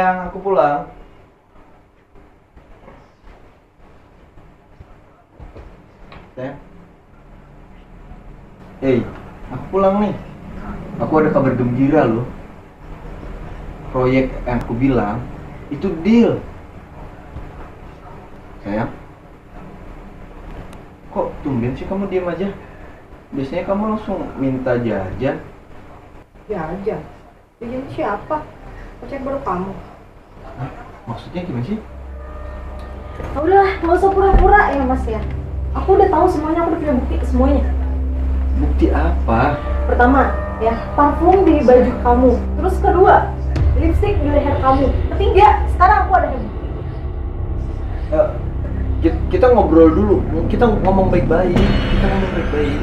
sayang, aku pulang. Sayang. Hey, aku pulang nih. Aku ada kabar gembira loh. Proyek yang aku bilang itu deal. Sayang. Kok tumben sih kamu diam aja? Biasanya kamu langsung minta jajan. Jajan? Jajan siapa? Cek baru kamu. Hah? Maksudnya gimana sih? Ah, udahlah, nggak usah pura-pura ya mas ya. Aku udah tahu semuanya, aku udah punya bukti semuanya. Bukti apa? Pertama, ya parfum di baju kamu. Terus kedua, lipstick di leher kamu. Ketiga, sekarang aku ada bukti. Kita ngobrol dulu. Kita ngomong baik-baik. Ngomong baik-baik.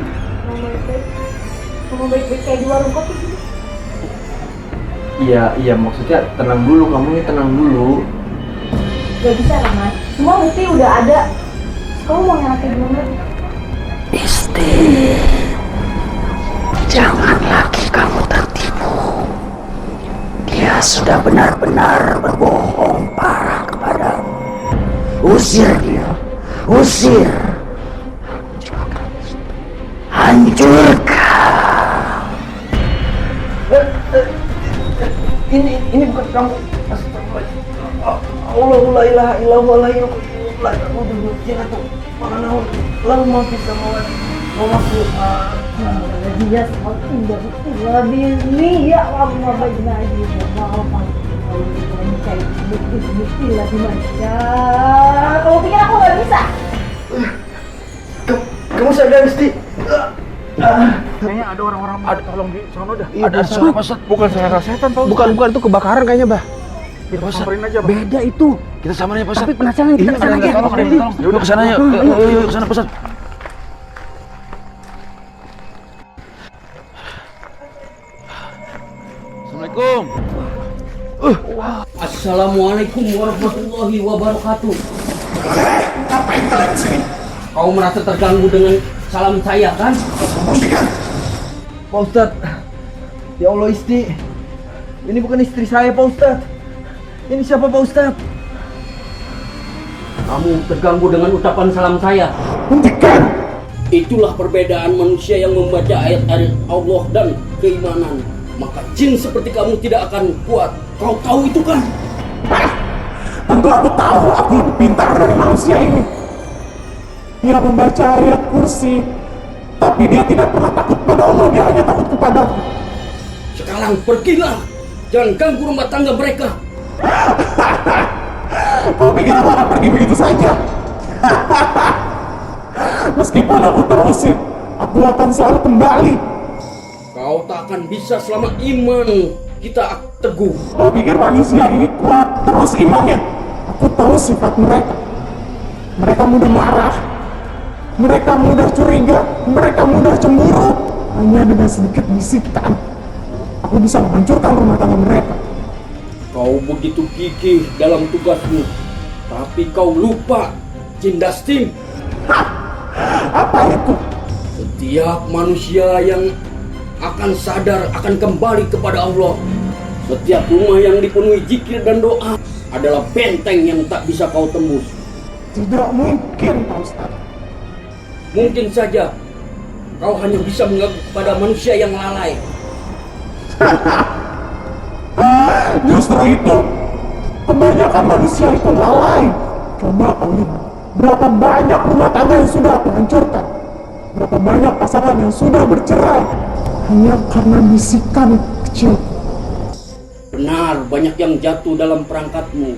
Ngomong baik-baik kayak di warung kopi gitu. Iya, maksudnya tenang dulu, kamu ini tenang dulu. Gak bisa lah mas, semua bukti udah ada. Kamu mau nyalakin gimana? Isti, jangan lagi kamu tertipu. Dia sudah benar-benar berbohong parah kepadamu. Usir dia, usir. Hancurkan. Ini bukan kamu. Allah la ilaha illallah la ilaha illallah. Jangan tuh. Mana lalu mau bisa Dia seperti lebih ini ya Allah bagi bukti lagi masya. Kamu pikir aku nggak bisa? Kamu sadar Isti? Kayaknya ada orang-orang tolong di sono dah. Iya, ada suara Pak Ustaz. Bukan suara setan, Pak Ustaz. Bukan itu kebakaran kayaknya, Bah. Kita samperin aja, Pak. Beda itu. Kita samarin ya, Pak Ustaz. Tapi penasaran kita kesana aja. Tolong. Yaudah kesana yuk. Yuk kesana, Pak Ustaz. Assalamualaikum. Assalamualaikum warahmatullahi wabarakatuh. Ngapain kalian sini? Kau merasa terganggu dengan salam saya kan? Pak Ustaz. Ya Allah Isti. Ini bukan istri saya Pak Ustaz. Ini siapa Pak Ustaz? Kamu terganggu dengan ucapan salam saya. Hentikan! Itulah perbedaan manusia yang membaca ayat-ayat Allah dan keimanan. Maka jin seperti kamu tidak akan kuat. Kau tahu itu kan? Tentu aku tahu aku lebih pintar dari manusia ini. Dia membaca ayat kursi, tapi dia tidak pernah takut pada Allah, dia hanya takut kepadaku. Sekarang pergilah. Jangan ganggu rumah tangga mereka. Kau pikir aku akan pergi begitu saja? Meskipun aku terusir, aku akan selalu kembali. Kau tak akan bisa selama iman kita teguh. Kau pikir manusia ini kuat terus imannya? Aku tahu sifat mereka. Mereka mudah marah, mereka mudah curiga, mereka mudah cemburu. Hanya dengan sedikit bisikan, aku bisa menghancurkan rumah tangga mereka. Kau begitu gigih dalam tugasmu, tapi kau lupa Jindastim. Apa itu? Setiap manusia yang akan sadar akan kembali kepada Allah. Setiap rumah yang dipenuhi zikir dan doa adalah benteng yang tak bisa kau tembus. Tidak mungkin, Pak Ustaz. Mungkin saja kau hanya bisa mengaku kepada manusia yang lalai. Justru itu, kebanyakan manusia itu lalai. Coba kau lihat, berapa banyak rumah tangga yang sudah aku hancurkan. Berapa banyak pasangan yang sudah bercerai hanya karena bisikan kecil. Benar, banyak yang jatuh dalam perangkatmu.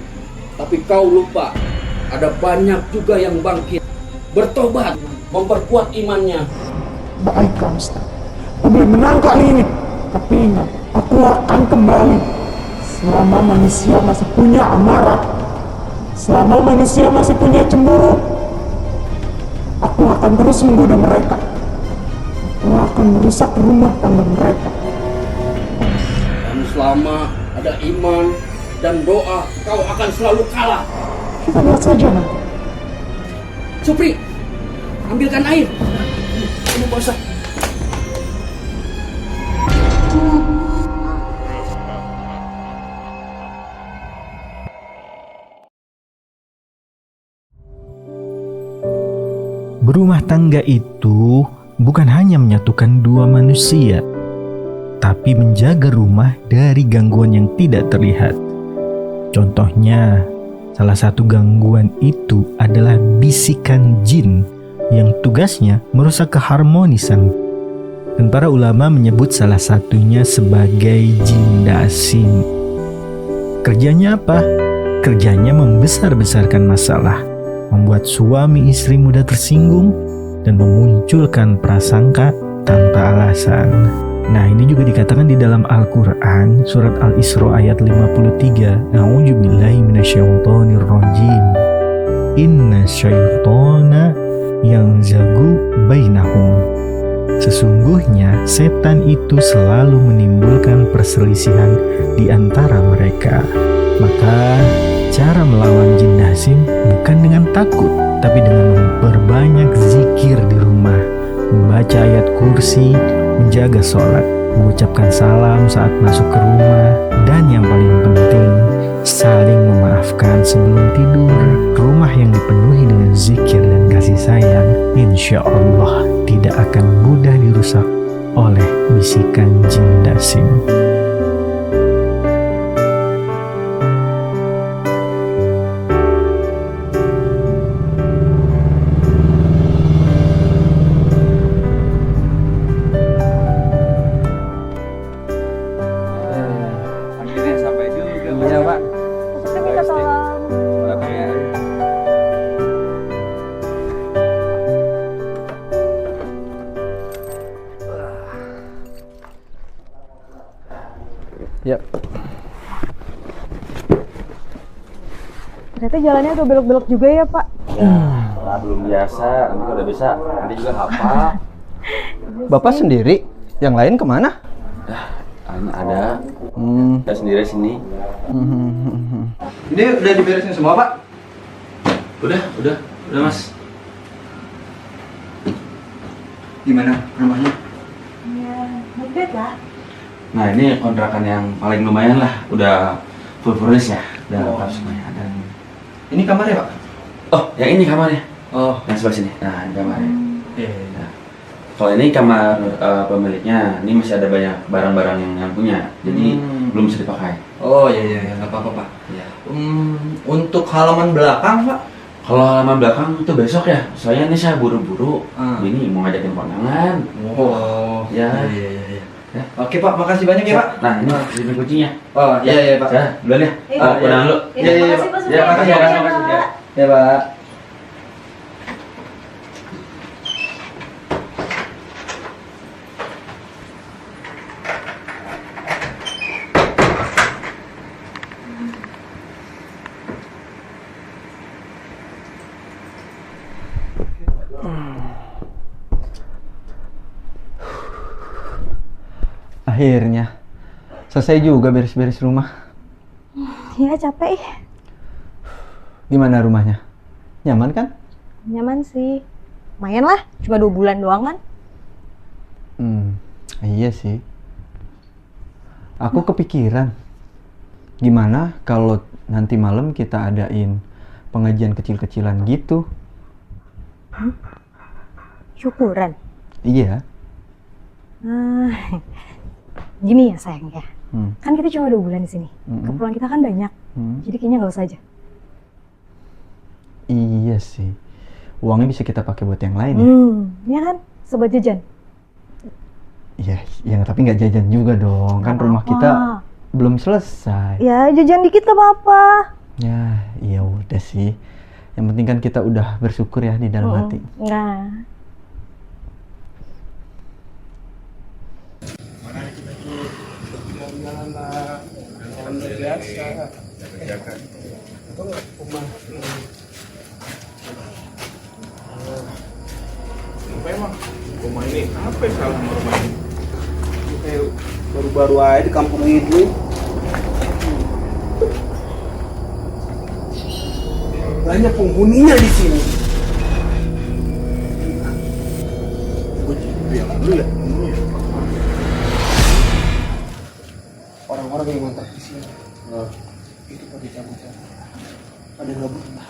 Tapi kau lupa, ada banyak juga yang bangkit, bertobat, memperkuat imannya. Baiklah Ustaz, aku belum menang kali ini. Tapi ingat, aku akan kembali. Selama manusia masih punya amarah, selama manusia masih punya cemburu, aku akan terus menggoda mereka. Aku akan merusak rumah tangga mereka. Dan selama ada iman dan doa, kau akan selalu kalah. Kita lihat saja nanti. Supri, ambilkan air. Ini Pak Ustaz. Berumah tangga itu bukan hanya menyatukan dua manusia, tapi menjaga rumah dari gangguan yang tidak terlihat. Contohnya, salah satu gangguan itu adalah bisikan jin yang tugasnya merusak keharmonisan. Dan para ulama menyebut salah satunya sebagai jin dasim. Kerjanya apa? Kerjanya membesar-besarkan masalah, membuat suami istri mudah tersinggung, dan memunculkan prasangka tanpa alasan. Nah, ini juga dikatakan di dalam Al-Quran, surat Al-Isra ayat 53. A'udzubillahi minasyaitonirrajim. Inna syaitona yanzagu bainahum. Sesungguhnya setan itu selalu menimbulkan perselisihan di antara mereka. Maka cara melawan jin dasim bukan dengan takut, tapi dengan memperbanyak zikir di rumah, membaca ayat kursi, menjaga sholat, mengucapkan salam saat masuk ke rumah, dan yang paling penting, saling memaafkan sebelum tidur. Rumah yang dipenuhi dengan zikir dan kasih sayang, insya Allah tidak akan mudah dirusak oleh bisikan jin dasim. Akhirnya sampai juga. Iya, Pak. Saya minta tolong. Berapa ya? Yap. Ternyata jalannya agak belok-belok juga ya, Pak. Nah, belum biasa, nanti udah bisa, nanti juga hafal. Bapak sendiri? Yang lain kemana? Ada, saya sendiri sini. Ini udah diberesin semua, Pak? Udah mas. Gimana rumahnya? Ya, not bad lah. Nah ini kontrakan yang paling lumayan lah, udah full furnish ya, udah lengkap semuanya. Dan Ini kamarnya, Pak? oh, yang ini kamarnya, Oh, yang sebelah sini. Nah ini kamarnya. iya. Nah, kalau ini kamar pemiliknya, ini masih ada banyak barang-barang yang punya, jadi belum bisa dipakai. Oh, iya, nggak apa-apa, Pak. Iya. Untuk halaman belakang, Pak? Kalau halaman belakang itu besok ya, soalnya ini saya buru-buru. Ah. Ini mau ngajakin kondangan. Oh, Ya. iya. Ya. Oke, Pak, makasih banyak ya, Pak. Nah ini sini kuncinya. Oh, iya, Pak. Saya duluan ya. Kondangan dulu. Iya, Makasih, Pak. Ya, makasih, Sugeng. makasih, makasih. Pak. Ya, Pak. Akhirnya selesai juga beres-beres rumah. Ya, capek. Gimana rumahnya? Nyaman kan? Nyaman sih. Lumayan lah, cuma 2 bulan doang kan. Iya sih. Aku kepikiran, gimana kalau nanti malam kita adain pengajian kecil-kecilan gitu? Syukuran. Iya. Gini ya sayang ya. Hmm. Kan kita cuma 2 bulan di sini. Keperluan kita kan banyak. Jadi kayaknya nggak usah aja. Iya sih. Uangnya bisa kita pakai buat yang lain ya. Ya kan? Sobat jajan. Iya, tapi nggak jajan juga dong. Kan rumah kita belum selesai. Ya jajan dikit gak apa-apa. Ya, iya udah sih. Yang penting kan kita udah bersyukur ya di dalam hati. Nah. Apa emang? Rumah ini apa yang salah sama rumah ini? Ini kayak baru-baru aja di kampung itu. Banyak penghuninya di sini. Gue bilang dulu ya, orang-orang yang ngontrak di sini. Itu pada cabut-cabut. Pada nggak betah.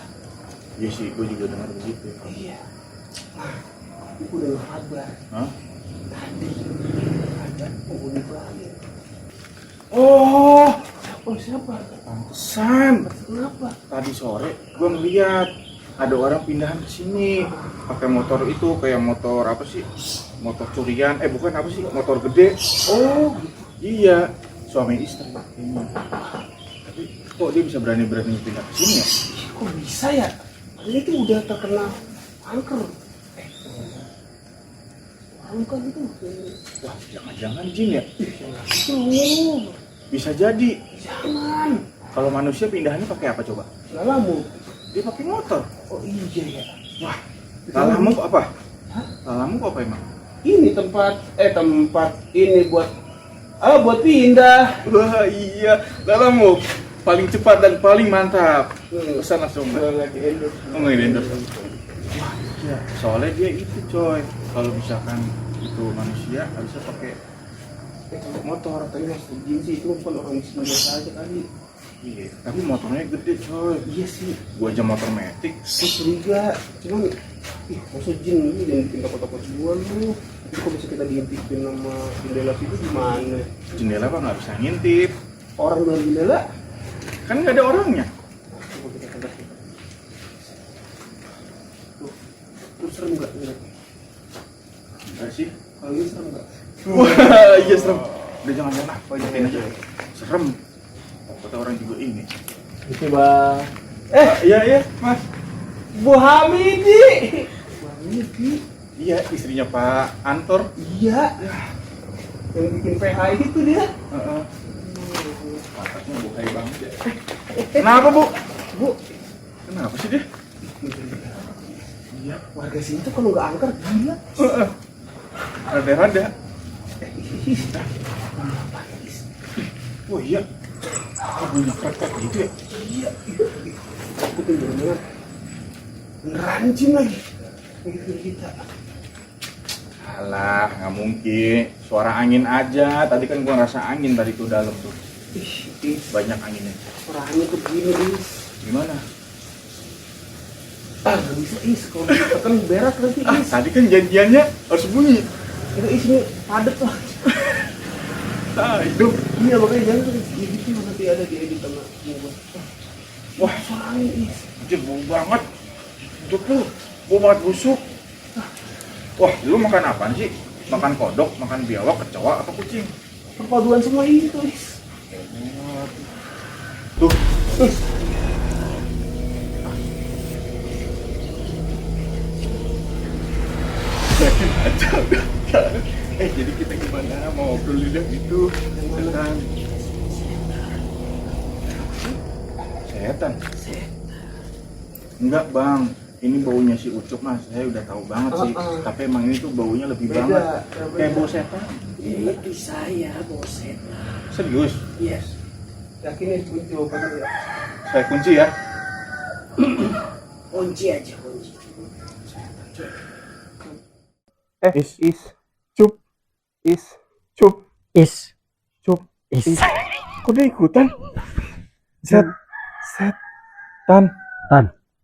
Iya sih, gue juga dengar begitu. Iya. Aku udah kabar. Hah? Tadi ada penghuni baru. Oh, Siapa? pantesan. Kenapa? Tadi sore gue ngeliat ada orang pindahan ke sini pakai motor itu, kayak motor apa sih? Motor curian. Bukan, apa sih? Motor gede. Oh, gitu. Iya, suami istri ini. Tapi kok dia bisa berani-berani pindah ke sini ya? Kok bisa ya? Dia itu udah terkena kanker. Kanker itu. Wah, jangan-jangan jin ya? Oh, Bisa jadi. jangan. Kalau manusia pindahannya pakai apa coba? Lalamu. Dia pakai motor. Oh iya ya. Wah, lalamu apa? Lalamu apa emang? Ini tempat ini buat pindah. Wah iya, lalamu paling cepat dan paling mantap. Pesan langsung. Lagi endorse. Oh, nggak endorse. Wah, iya. Soalnya dia itu coy. Kalau misalkan itu manusia harusnya pakai motor. Tapi mas izin sih itu bukan orang miskin biasa aja kali. Iya, tapi motornya gede coy. Iya sih. Gua aja motor metik. Saya curiga. Cuman, maksud jin ini jangan bikin takut-takut gua lu. Tapi kok bisa kita diintipin sama jendela itu gimana? Jendela apa nggak bisa ngintip? Orang dalam jendela? Kan nggak ada orangnya. Coba kita tangkap. Tuh serem nggak? Enggak sih. Kalau ini serem nggak? Wah, iya serem. Udah jangan-jangan apa aja. Serem. Kata orang juga ini. Itu bang. Iya, Mas. Bu Hamidi. Bu Hamidi. Iya, istrinya Pak Antor. Iya. Yang bikin PH itu dia. Heeh. Mantapnya bukai banget ya. Kenapa, Bu? Bu, Kenapa sih dia? iya, warga sini tuh kalau nggak angker gila. Heeh. Rada-rada. Oh iya. Kok bunyi krek gitu ya? Iya. Aku tuh bener-bener beneran jin lagi. Gitu kita. Alah, nggak mungkin. Suara angin aja. Tadi kan gua ngerasa angin tadi tuh dalam tuh. Ih, Banyak anginnya. orangnya tuh begini, Is. Gimana? Nggak bisa, Is. Kalau ditekan berak nanti, Is. Tadi kan janjiannya harus bunyi. Itu Is ini padet lah. Hidup. Iya, makanya jangan tuh gitu nanti ada di edit sama gua. Wah, Suara angin, Is. anjir bau banget. Hidup lu, bau banget busuk. Wah, lu makan apaan sih? Makan kodok, makan biawak, kecoa, apa kucing? Perpaduan semua itu, Is. Tuh, Is. yakin aja udah. Jadi kita gimana mau ngobrol lidah gitu tentang setan? Enggak bang, ini baunya si Ucup mas, saya udah tahu banget sih. Tapi emang ini tuh baunya lebih Beda, banget, beda. kayak bau setan. Itu saya, bosen. Serius? Yes. Yakin ya kunci jawabannya ya? Saya kunci ya. Kunci aja, kunci. Cup, cup, Is. kok dia ikutan? Tan.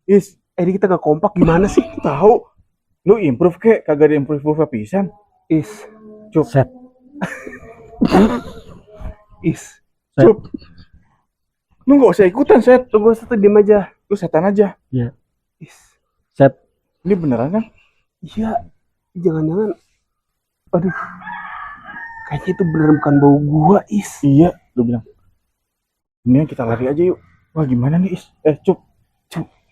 Ini kita gak kompak gimana sih? Tahu, lu improve kek, kagak ada improve pisan. Cup. Cup. Lu nggak usah ikutan, Set. Lu gak usah tuh diem aja. Lu setan aja. Iya. Set. Ini beneran kan? Iya. Jangan-jangan. Aduh. Kayaknya itu beneran bukan bau gua, Is. Iya, lu bilang. Mendingan kita lari aja yuk. Wah, gimana nih, Is? Cup.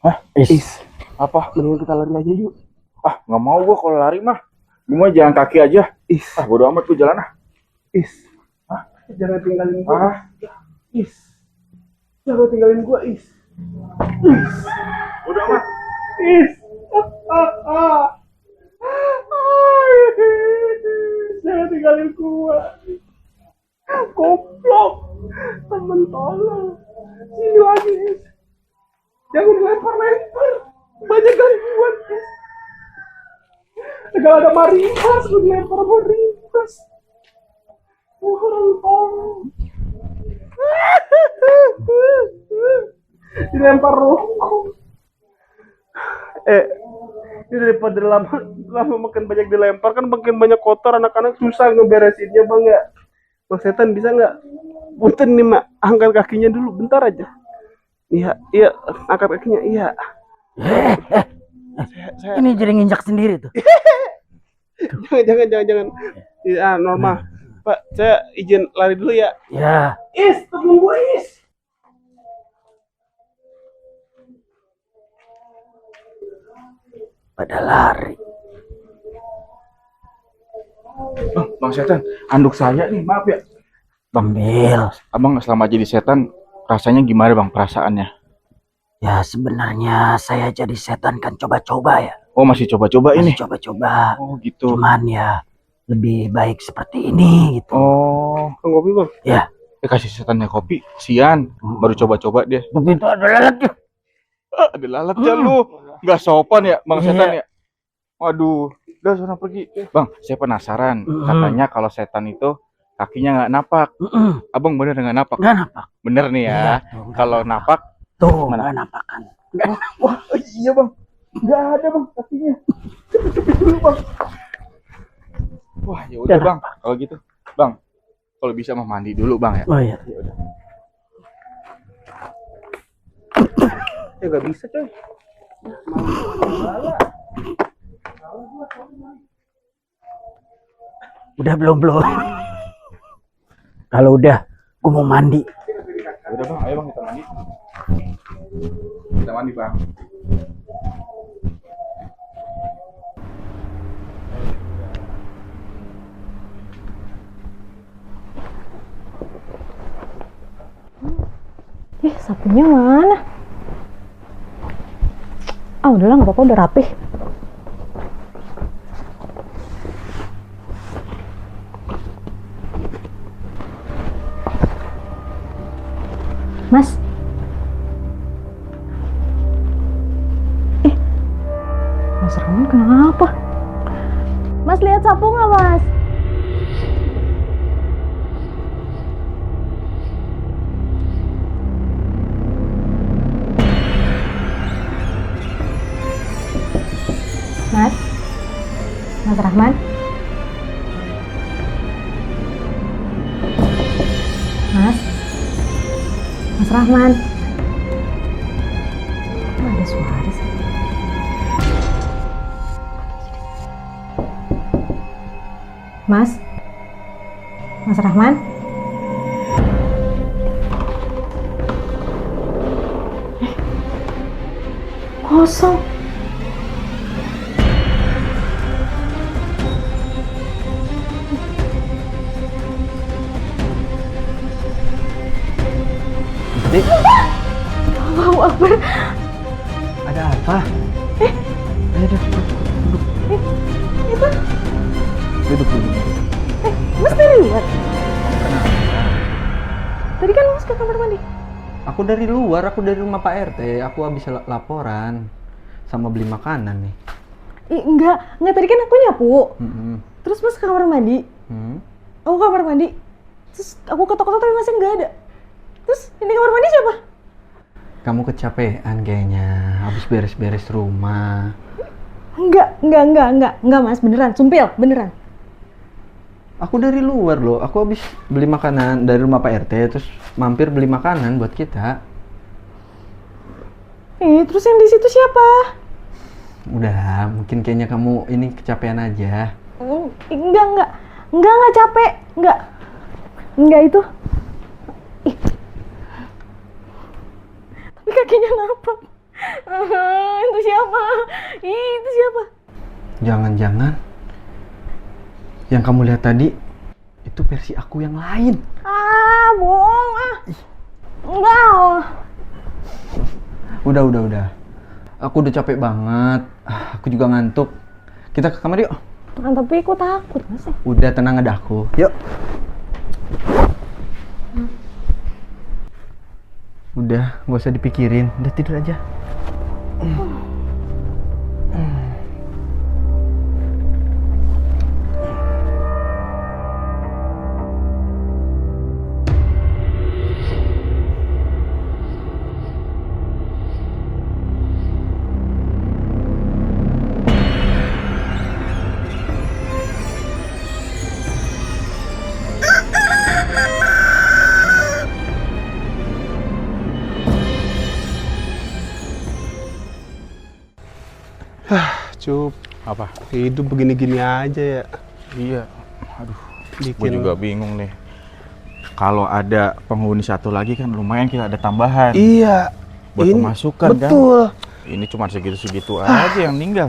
Hah? Is. Apa? Mendingan kita lari aja yuk. Ah, nggak mau gua kalau lari mah. Gua mah jalan kaki aja. Is. Bodo amat tuh jalan ah. Is. Jangan tinggalin gua. Is. Jangan tinggalin gua, Is. Bodo amat. Is. Jangan tinggalin gua. Goblok. Temen tolong. Sini lagi, Is. Jangan dilempar-lempar. Banyak gangguan, Is. Segala ada maripas, lu dilempar maripas. Orang tolong. Dilempar rokok. Ini daripada lama makin banyak dilempar kan makin banyak kotor, anak-anak susah ngeberesinnya bang ya. Bang Setan bisa nggak? Punten nih mak, angkat kakinya dulu bentar aja. Iya, iya, angkat kakinya, iya. Saya Ini jadi nginjak sendiri tuh. jangan. Iya, normal. Pak, saya izin lari dulu ya. Ya. Is, tunggu gue Is. Pada lari. Bang Setan, anduk saya nih, maaf ya. Bang Bil. Abang selama jadi setan, rasanya gimana bang perasaannya? Ya sebenarnya saya jadi setan kan coba-coba ya. Oh masih coba-coba ini? Masih coba-coba. Oh gitu. Cuman ya lebih baik seperti ini gitu. Oh, Bang Kopi bang. Ya. kasih setannya kopi, sian, baru coba-coba dia. Begitu ada lalatnya. Ada lalatnya lu, nggak sopan ya bang Iya. setan ya. Waduh, udah sana pergi. Bang, saya penasaran. Katanya kalau setan itu kakinya nggak napak. Abang bener nggak napak? Nggak napak. Bener nih ya. Iya, tuh, nggak Kalau napak, Tuh, Mana? nggak napakan. wah iya bang, nggak ada bang kakinya. Cepet dulu bang. Wah ya udah Nggak bang, kalau gitu, bang, kalau bisa mah mandi dulu bang ya. Oh iya. Ya nggak bisa coy. Udah belum? Kalau udah, gue mau mandi. Ya udah bang, ayo bang kita mandi. Kita mandi bang. Sapunya mana? Ah udahlah nggak apa-apa, udah rapih. Mas. Mas Rahman kenapa? Mas lihat sapu nggak mas? Mas? Mas Rahman? Mas? Mas Rahman? Kok ada suara sih? Mas? Mas Rahman? Kosong. Dik, Allahu Akbar. ada apa? Ayo duduk. Itu, Duduk. Mas dari luar. Tadi kan Mas ke kamar mandi. Aku dari luar, aku dari rumah Pak RT. Aku habis laporan sama beli makanan nih. Enggak. Tadi kan aku nyapu. Terus Mas ke kamar mandi. Aku ke kamar mandi. Terus aku ketok-ketok tapi Masnya nggak ada. Terus ini kamar mandi siapa? Kamu kecapean kayaknya, habis beres-beres rumah. Enggak Mas, beneran, sumpil, beneran. Aku dari luar loh, aku habis beli makanan dari rumah Pak RT, terus mampir beli makanan buat kita. Terus yang di situ siapa? Udah, mungkin kayaknya kamu ini kecapean aja. Enggak capek, enggak itu. Ih. Tapi kakinya napak. Itu siapa? Itu siapa? Jangan-jangan yang kamu lihat tadi itu versi aku yang lain. Bohong Enggak. Udah. Aku udah capek banget. Aku juga ngantuk. Kita ke kamar yuk. Tapi aku takut, Mas. Udah, tenang, ada aku. Yuk. Udah, gak usah dipikirin. Udah tidur aja. Cup, Apa? hidup begini-gini aja ya. Iya. Aduh, gue Bikin juga bingung nih. Kalau ada penghuni satu lagi kan lumayan kita ada tambahan. Iya. Buat pemasukan kan. Betul. Ini cuma segitu-segitu aja yang tinggal.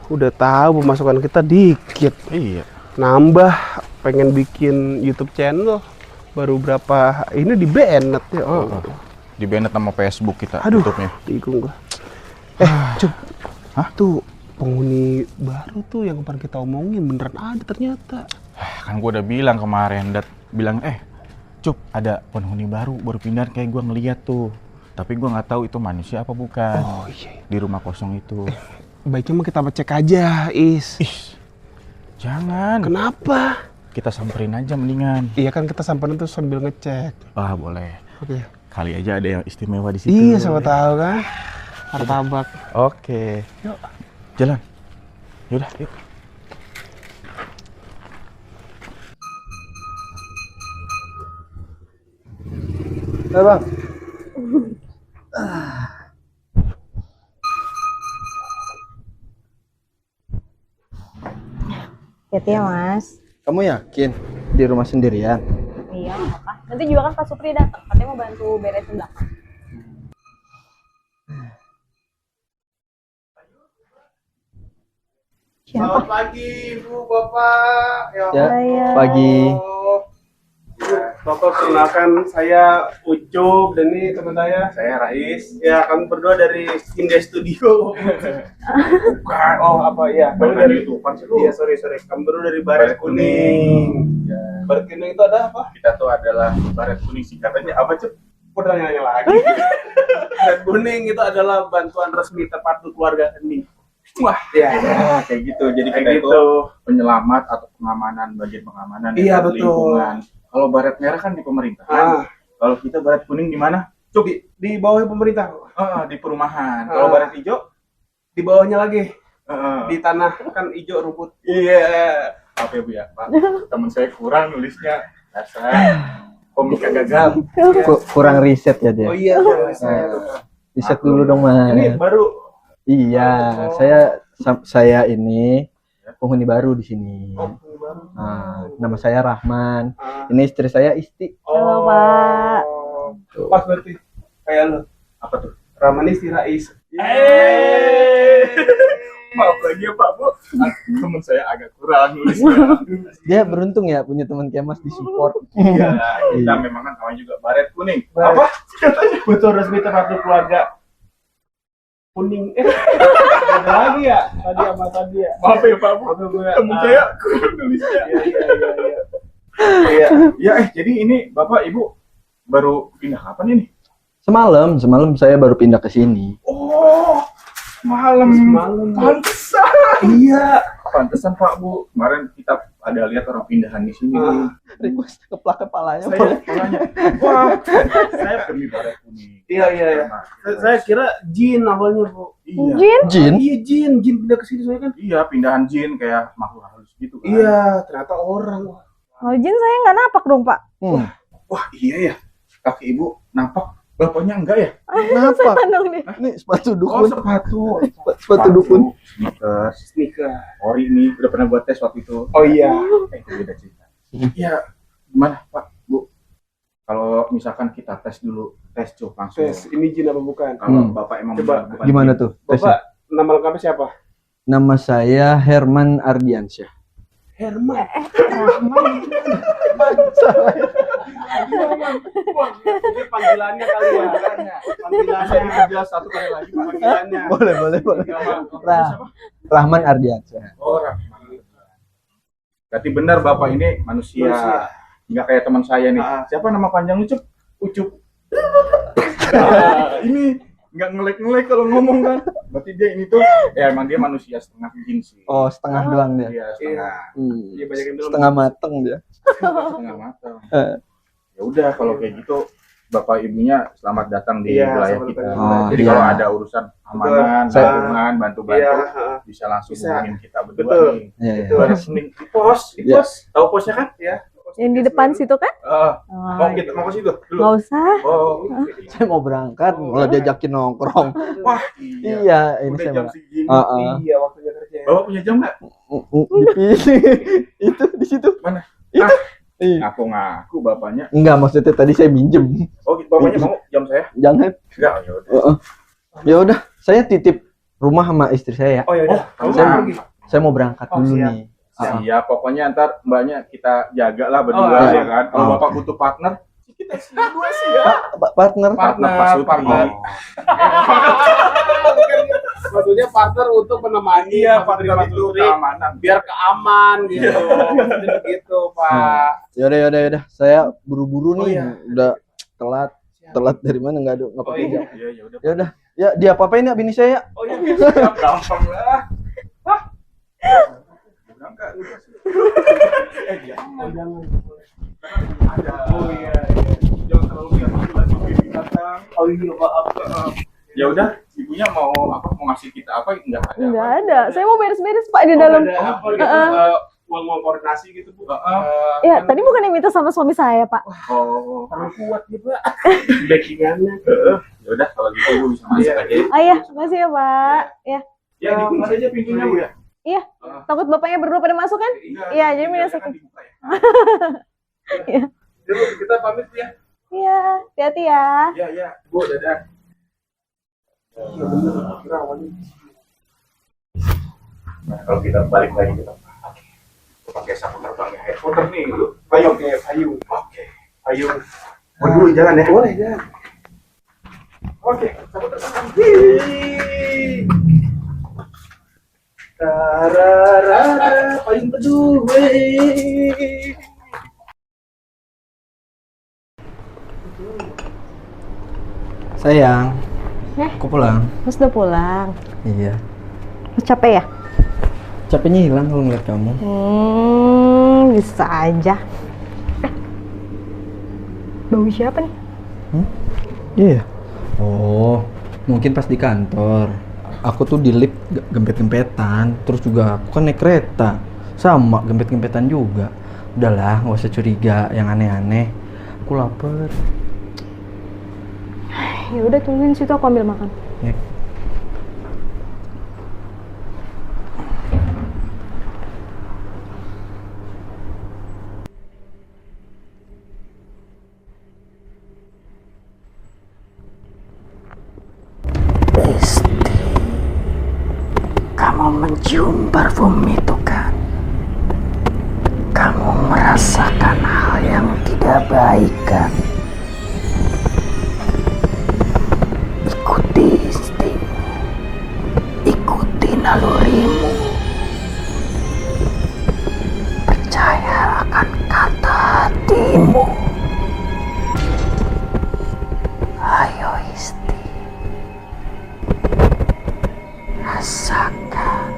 Udah tahu pemasukan kita dikit. Iya. Nambah pengen bikin YouTube channel baru berapa ini di banned ya. Oh. Di banned sama Facebook kita Aduh, YouTube-nya. bingung gua. Cup. Hah? Tuh penghuni baru tuh yang kemarin kita omongin beneran ada ternyata. Kan gue udah bilang kemarin, bilang Cup, ada penghuni baru pindah kayak gue ngeliat tuh. Tapi gue nggak tahu itu manusia apa bukan. Oh iya. Di rumah kosong itu. Baiknya mah kita cek aja, Is. Jangan. Kenapa? Kita samperin aja mendingan. Iya kan kita samperin tuh sambil ngecek. Ah boleh. Oke. Kali aja ada yang istimewa di situ. Iya, siapa tahu kan. Martabak. Oke. Yuk. Jalan. Yaudah, yuk. Bang. Hati ya Mas. Kamu yakin di rumah sendirian? Iya, nggak apa-apa. Nanti juga kan Pak Supri datang, katanya mau bantu beresin belakang. Selamat pagi, Ibu, Bapak. Ya, pagi. Bapak perkenalkan saya Ucup dan ini teman saya Rais. Ya, kami berdua dari Indah Studio. Bukan, apa ya? Kami dari Iya, sorry. Kami berdua dari Baret Kuning. Baret Kuning itu ada apa? Kita tuh adalah Baret Kuning, singkatannya apa, Cup? Kok udah nanya lagi? Baret Kuning itu adalah bantuan resmi terpadu keluarga Hening. Wah, ya. Kayak gitu. Jadi Kayak kita gitu. itu penyelamat atau pengamanan, bagian pengamanan Iya, ya, betul. lingkungan. Kalau Baret Merah kan di pemerintahan. Kalau kita Baret Kuning di mana? Cuk, di bawah pemerintah. Di perumahan. Kalau Baret Hijau? Di bawahnya lagi. Heeh. Di tanah kan hijau rumput. Iya. Apa ya Bu ya, Pak? Temen saya kurang nulisnya. Dasar komika gagal. Kurang riset ya dia. Oh iya, Riset dulu dong, Mas. ini baru. Iya, saya ini penghuni baru di sini. Nah, nama saya Rahman. Ini istri saya Isti. Halo, Pak. Pas berarti kayak lo. Apa tuh? Ramani si Rais. Maaf lagi ya Pak Bu. Temen saya agak kurang nulisnya. Dia beruntung ya punya teman kayak Mas di support. Iya, kita memang kan namanya juga Baret Kuning. Apa? Katanya betul resmi terpadu keluarga Kuning. Ada lagi ya? Tadi ya? Maaf ya Pak Bu. Temen saya kurang nulisnya. Iya, jadi ini Bapak Ibu baru pindah kapan ini? Semalam saya baru pindah ke sini. Oh, semalam. Pantesan. Iya, pantesan Pak Bu. Kemarin kita ada lihat orang pindahan di sini. Request keplak kepalanya. Saya kepalanya. Wah, saya demi Baret Kuning. Iya. Saya kira jin awalnya, Bu. Iya. Jin? Iya, jin pindah ke sini soalnya kan. Iya, pindahan jin kayak makhluk halus gitu kan. Iya, ternyata orang. Kalau jin saya nggak napak dong, Pak. Wah, iya ya. Kaki Ibu nampak, bapaknya enggak ya? Kenapa? Setan dong dia. Ini sepatu Oh, dukun. sepatu. Sepatu dukun. Sneakers. Ori ini udah pernah buat tes waktu itu. Oh iya. Itu beda cerita. Iya, gimana Pak, Bu? Kalau misalkan kita tes dulu, tes cuk langsung. Tes ini jin apa bukan? Kalau Bapak emang Coba, bukan Gimana jin. tuh tesnya? Bapak nama lengkapnya siapa? Nama saya Herman Ardiansyah. Herman. Wah, ini panggilannya kali ya. Panggilannya Jelas satu kali lagi Pak. panggilannya. Boleh. Rahman Ardiansyah. Oh, Rahman. Berarti benar Bapak ini manusia. Nggak kayak teman saya nih. Siapa nama panjang Ucup? Ucup. Ini nggak ngelek kalau ngomong kan. Berarti dia ini tuh ya emang dia manusia setengah jin sih. Oh, setengah doang dia. Iya, setengah. Iya, banyak yang bilang. Setengah mateng dia. Setengah matang. Ya udah kalau kayak gitu Bapak Ibunya selamat datang di Iya, wilayah selamat kita. datang. Oh, Jadi iya. kalau ada urusan amanan, Saya- lingkungan, bantu-bantu Iya, bisa langsung Bisa. hubungin kita berdua Betul. nih. Iya. Itu Baret Kuning. di pos, Iya. Tahu posnya kan? Ya. Yang di depan situ kan? Mau ke situ dulu. Nggak usah. Oh, Saya mau berangkat, malah diajakin nongkrong. wah, Iya, ini udah saya jam mau. segini. Iya, waktunya kerja. Bapak punya jam nggak? Itu di situ. Mana? Itu. Ah, ngaku bapaknya. Enggak, maksudnya tadi saya minjem. Oh, bapaknya mau jam saya? Jangan. Enggak, ya udah. Ya udah, saya titip rumah sama istri saya. Oh ya udah. Kamu saya- mau pergi? Saya mau berangkat Oh, dulu siap. nih. Iya, pokoknya ntar mbaknya kita jaga lah berdua Oh, ya kan. Kalau oh. bapak butuh partner, kita berdua sih ya. Partner. Partner Pak Sutri. partner. Maksudnya partner untuk menemani Iya, Mas Putri, partner Mas itu Putri, keamanan. biar keaman gitu. Maksudnya gitu, Pak. Yaudah. Saya buru-buru Oh, nih. iya. Udah telat. Telat dari mana nggak Oh, pakai iya. jam. Iya, ya udah. Ya udah. Ya dia apa-apain ya bini saya. Oh iya, siap, gampang lah. Berangkat udah sih. Jangan. Ada. Oh iya. Jangan terlalu lihat lagi binatang. Oh iya, maaf. Ya udah, ibunya mau apa? Mau ngasih kita apa? Enggak ada. Nggak apa? ada. Saya mau beres-beres Pak di dalam. Ada apa gitu? Uang koordinasi gitu, Bu. Ya, tadi bukan yang minta sama suami saya, Pak. Oh, Terlalu kuat gitu, Pak. Backingannya. ya udah kalau gitu ibu bisa masuk Iya. aja. Oh iya, makasih ya, Pak. Ya. Ya, dikunci aja pintunya, Bu ya. Iya. Takut bapaknya berdua pada masuk kan? Iya, jadi minta kan second. dibuka ya. Iya. Ya, Bu, kita pamit ya. Iya, hati-hati ya. Ya, Bu, dadah. Iya bener, kira awalnya. Nah, kalau kita balik lagi kita pakai sapu terbang ya. Headphone nih, dulu. Payung. Oke. Payung. Mau dulu jalan ya? Boleh, ya. Oke, sapu terbang. Tararara, payung teduh, Sayang. Eh? Aku pulang. Mas udah pulang. Iya. Mas capek ya? Capeknya hilang kalau ngeliat kamu. Bisa aja. Bau siapa nih? Iya. Oh, mungkin pas di kantor. Aku tuh di lift gempet-gempetan. Terus juga aku kan naik kereta. Sama gempet-gempetan juga. Udahlah, nggak usah curiga yang aneh-aneh. Aku lapar. Ya udah tungguin situ aku ambil makan. Ya. Kamu mencium parfum itu kan? Kamu merasakan hal yang tidak baik kan? Ikuti instingmu, ikuti nalurimu, percaya akan kata hatimu. Ayo Isti, rasakan.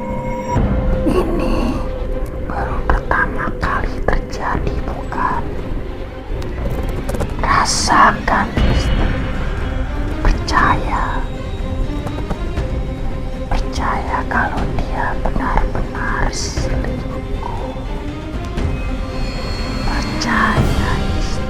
Ini baru pertama kali terjadi, bukan? Rasakan, Isti. Percaya. Percaya kalau dia benar-benar selingkuh. Percaya, Isti.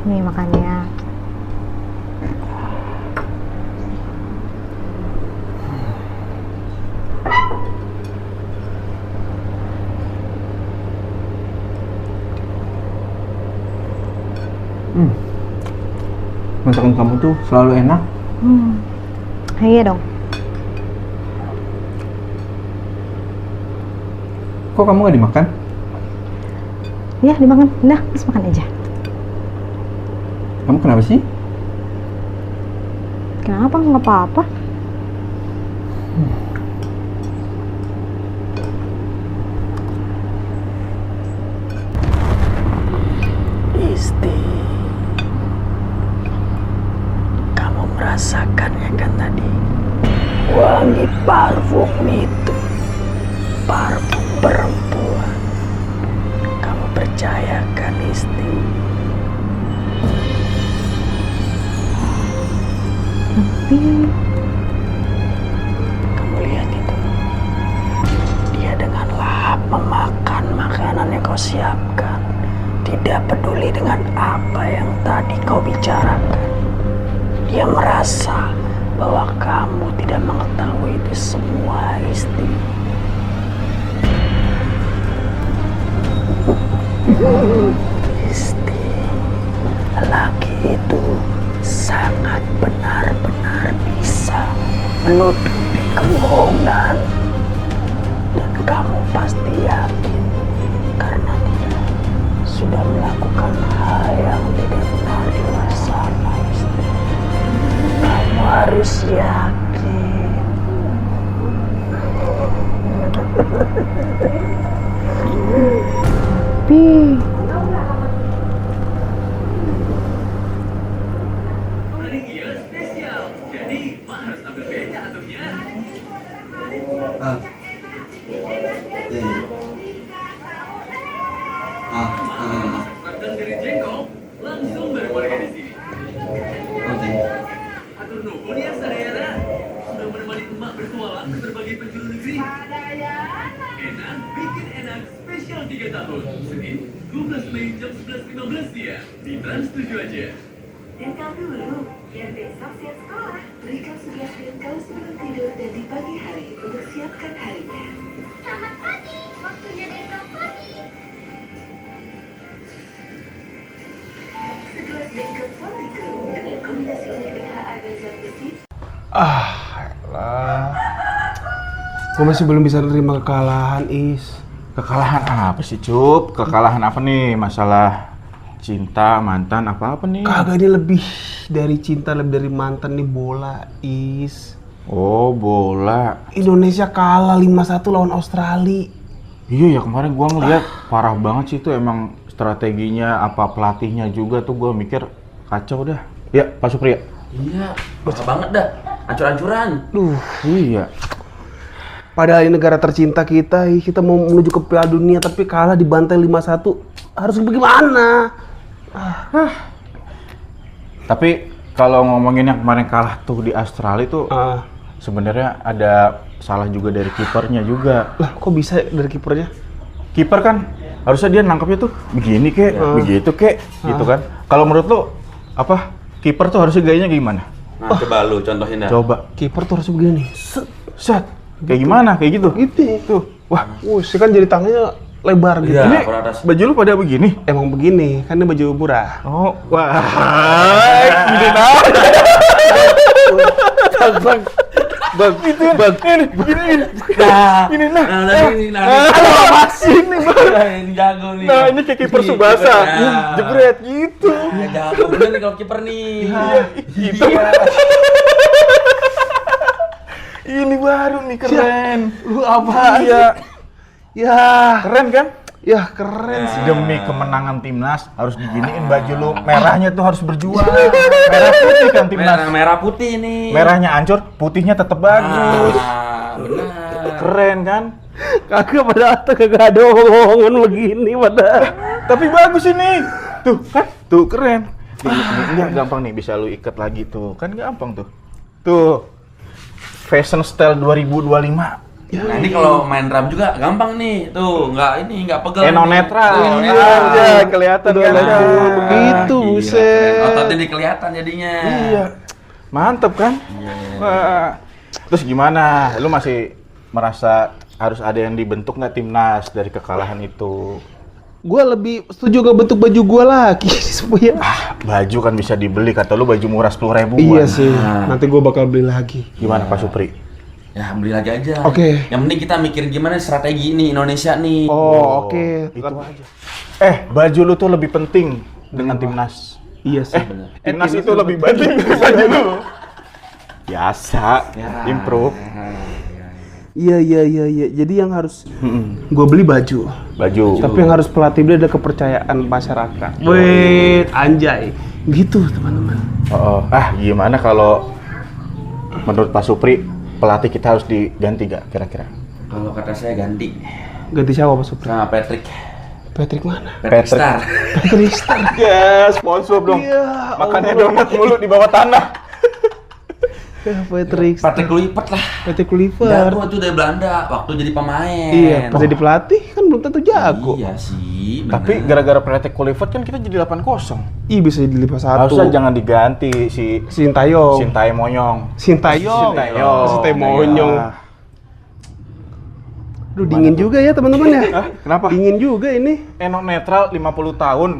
Nih makannya. Masakan kamu tuh selalu enak. Iya dong. Kok kamu nggak dimakan? Iya dimakan. Nah, terus makan aja. Kamu kenapa sih? Kenapa? Nggak apa-apa. Isti, kamu merasakannya kan tadi? Wangi parfum itu, parfum perempuan. percayakan, Isti. Tapi Kamu lihat itu. Dia dengan lahap memakan makanan yang kau siapkan. Tidak peduli dengan apa yang tadi kau bicarakan. Dia merasa bahwa kamu tidak mengetahui itu semua, Isti. Isti, lelaki itu sangat benar-benar bisa menutupi kebohongan. Dan kamu pasti yakin karena dia sudah melakukan hal yang tidak benar di luar sana, Isti. Kamu harus yakin. Tapi Dengar dulu, biar besok siap sekolah. Berikan segelas minum kau sebelum tidur dan di pagi hari untuk siapkan harinya. Selamat pagi, waktunya besok pagi. Segelas bengkel Fortico dengan kombinasi unik BHA dan zat besi. Gue masih belum bisa nerima kekalahan, Is. Kekalahan apa sih, Cup? Kekalahan apa nih? Masalah cinta, mantan, apa-apa nih? Kagak, ini lebih dari cinta, lebih dari mantan nih, bola, Is. Oh, bola. Indonesia kalah 5-1 lawan Australia. Iya ya, kemarin gua ngeliat parah banget sih itu, emang strateginya, apa pelatihnya juga tuh gua mikir kacau dah. Ya, Pak Supri ya? Iya, parah banget dah. Ancur-ancuran. Iya. Padahal ini negara tercinta kita mau menuju ke Piala Dunia tapi kalah dibantai 5-1. Harus bagaimana? Tapi kalau ngomongin yang kemarin kalah tuh di Australia tuh sebenarnya ada salah juga dari kipernya juga. Lah, kok bisa dari kipernya? Kiper kan harusnya dia nangkapnya tuh begini kek, begitu kek, gitu kan. Kalau menurut lo apa? Kiper tuh harusnya gayanya gimana? Nah, coba lu contohin dah. Coba. Kiper tuh harus begini. Set. Kayak gimana? Kayak gitu? Gitu. Tuh. Wah, sih kan jadi tangannya lebar gitu. Iya, Ini baju lu pada begini? emang begini, kan ini baju murah. Oh, wah. Gini nah. Bang, itu bang, ini begini. Ini nah. Aduh, masih ini bang. Ini jago nih. Nah, ini kayak kiper Subasa. Jebret gitu. Ya, jago bener nih kalau kiper nih. Gitu. Ini baru nih keren. Apa? Iya. Ya, Keren kan? ya keren sih. Demi kemenangan timnas harus diginiin baju lu. Merahnya tuh harus berjuang. Merah putih kan timnas. Merah putih nih. Merahnya hancur, putihnya tetap bagus. Benar. Keren kan? Kagak pada kagak ada omongan begini pada. Tapi bagus ini. Tuh kan? Tuh keren. Ini gampang nih, bisa lu ikat lagi tuh. Kan gampang tuh. Tuh. Fashion style 2025. Nah, ini kalau main drum juga gampang nih. Tuh, nggak pegel. Eno netral. Iya, kelihatan kan. Begitu, Gila, buset. keren. Ototnya dikelihatan jadinya. Iya. Mantep kan? Wah. Terus gimana? Lu masih merasa harus ada yang dibentuk nggak timnas dari kekalahan itu? Gue lebih setuju ngebentuk baju gue lagi supaya. Baju kan bisa dibeli, kata lu baju murah 10.000-an. Iya sih. Nanti gue bakal beli lagi. Gimana Pak Supri? Ya, beli lagi aja. Oke. Yang penting kita mikir gimana strategi ini Indonesia nih. Oh, oke. Itu aja. Baju lu tuh lebih penting dengan timnas. Iya sih. Timnas itu lebih penting dari baju lu. Biasa, improve. Iya. Jadi yang harus gue beli baju. Baju. Tapi yang harus pelatih beli ada kepercayaan masyarakat. Wait, anjay. Gitu, teman-teman. Gimana kalau menurut Pak Supri pelatih kita harus diganti gak kira-kira? Kalau kata saya ganti Ganti siapa Pak Supri? sama Patrick. Patrick mana? Patrick Star. Patrick Star. Ya, sponsor dong. Iya, Makannya donat mulu di bawah tanah. Patrick Star. Patrick Kluivert lah. Patrick Kluivert. Jago tuh dari Belanda waktu jadi pemain. Iya, pas jadi pelatih kan belum tentu jago. Iya sih, bener. Tapi gara-gara Patrick Kluivert kan kita jadi 8-0. Ih, bisa jadi 5-1. Harusnya jangan diganti si Sintayong. Sintai Monyong. Sintayong. Sintayong. Sintai Monyong. Aduh, dingin juga ya teman-teman ya. Kenapa? Dingin juga ini. Enok netral 50 tahun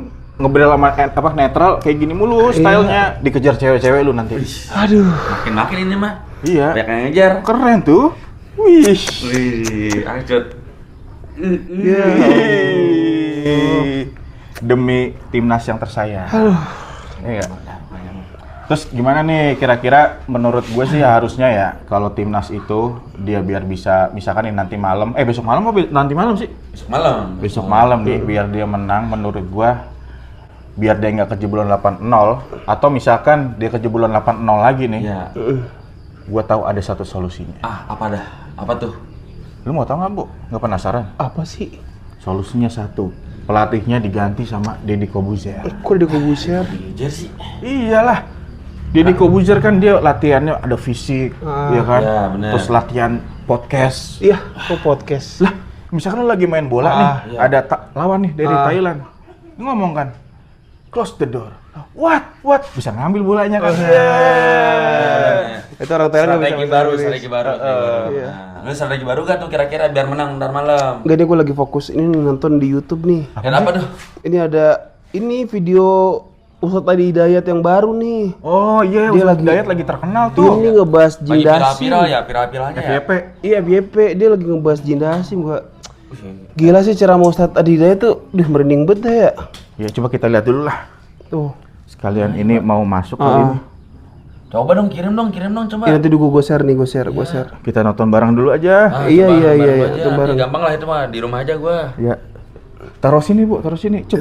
ngebel sama netral kayak gini mulu stylenya, dikejar cewek-cewek lu nanti. Aduh. Makin ini mah. Iya. Banyak yang ngejar. Keren tuh. Wih. Wih, anjut. Ya. Demi timnas yang tersayang. Iya. Terus gimana nih kira-kira menurut gue sih harusnya ya kalau timnas itu dia biar bisa misalkan nih nanti malam besok malam apa nanti malam sih? Besok malam nih biar dia menang menurut gue biar dia nggak kejebolan 8-0 atau misalkan dia kejebolan 8-0 lagi nih. Iya. Gue tahu ada satu solusinya. Apa dah? Apa tuh? Lu mau tahu nggak, Bu? Nggak penasaran? Apa sih? Solusinya satu. Pelatihnya diganti sama Deddy Corbuzier. Kok Deddy Corbuzier? Ngejar sih. Iyalah. Deddy Corbuzier kan dia latihannya ada fisik, ya kan? Ya, bener. Terus latihan podcast. Iya, kok podcast. Lah, misalkan lu lagi main bola nih, ada lawan nih dari Thailand. Lu ngomong kan, close the door. What? Bisa ngambil bolanya kan? Itu orang Thailand nggak bisa Strategi baru. Nah, lu strategi baru gak tuh kira-kira biar menang ntar malam? Enggak, nih gue lagi fokus ini nonton di YouTube nih. Dan apa tuh? Ini video Ustadz Adi Hidayat yang baru nih. Oh iya, Dia Ustadz Hidayat lagi terkenal Ini tuh. ngebahas Lagi Jin Dasim. viral-viral ya, viral-viralnya ya. FYP. Iya, FYP. Dia lagi ngebahas Jin Dasim gua. Gila sih ceramah Ustadz Adi Hidayat tuh, merinding banget dah ya. Ya coba kita lihat dulu lah. Tuh. Sekalian ini mau masuk kali ini. Coba dong, kirim dong coba. Ini nanti gue share nih, gue share. Kita nonton bareng dulu aja. Iya, Nonton bareng. Gampang lah itu mah, di rumah aja gua. Ya. Taruh sini, Bu, taruh sini. Cuk.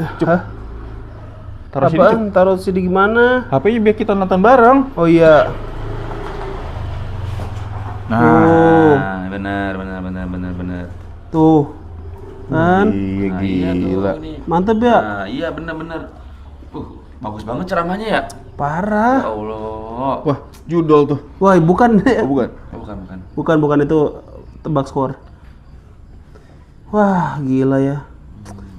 Taruh sini, Cuk. Taruh sini gimana? HP-nya biar kita nonton bareng. Oh iya. Nah, benar. Tuh. Kan? Iya, gila. Mantap ya? Nah, iya benar. Bagus banget ceramahnya ya. Parah. Ya Allah. Wah, judul tuh. Wah, bukan. Oh, bukan. Bukan. Bukan itu tebak skor. Wah, gila ya.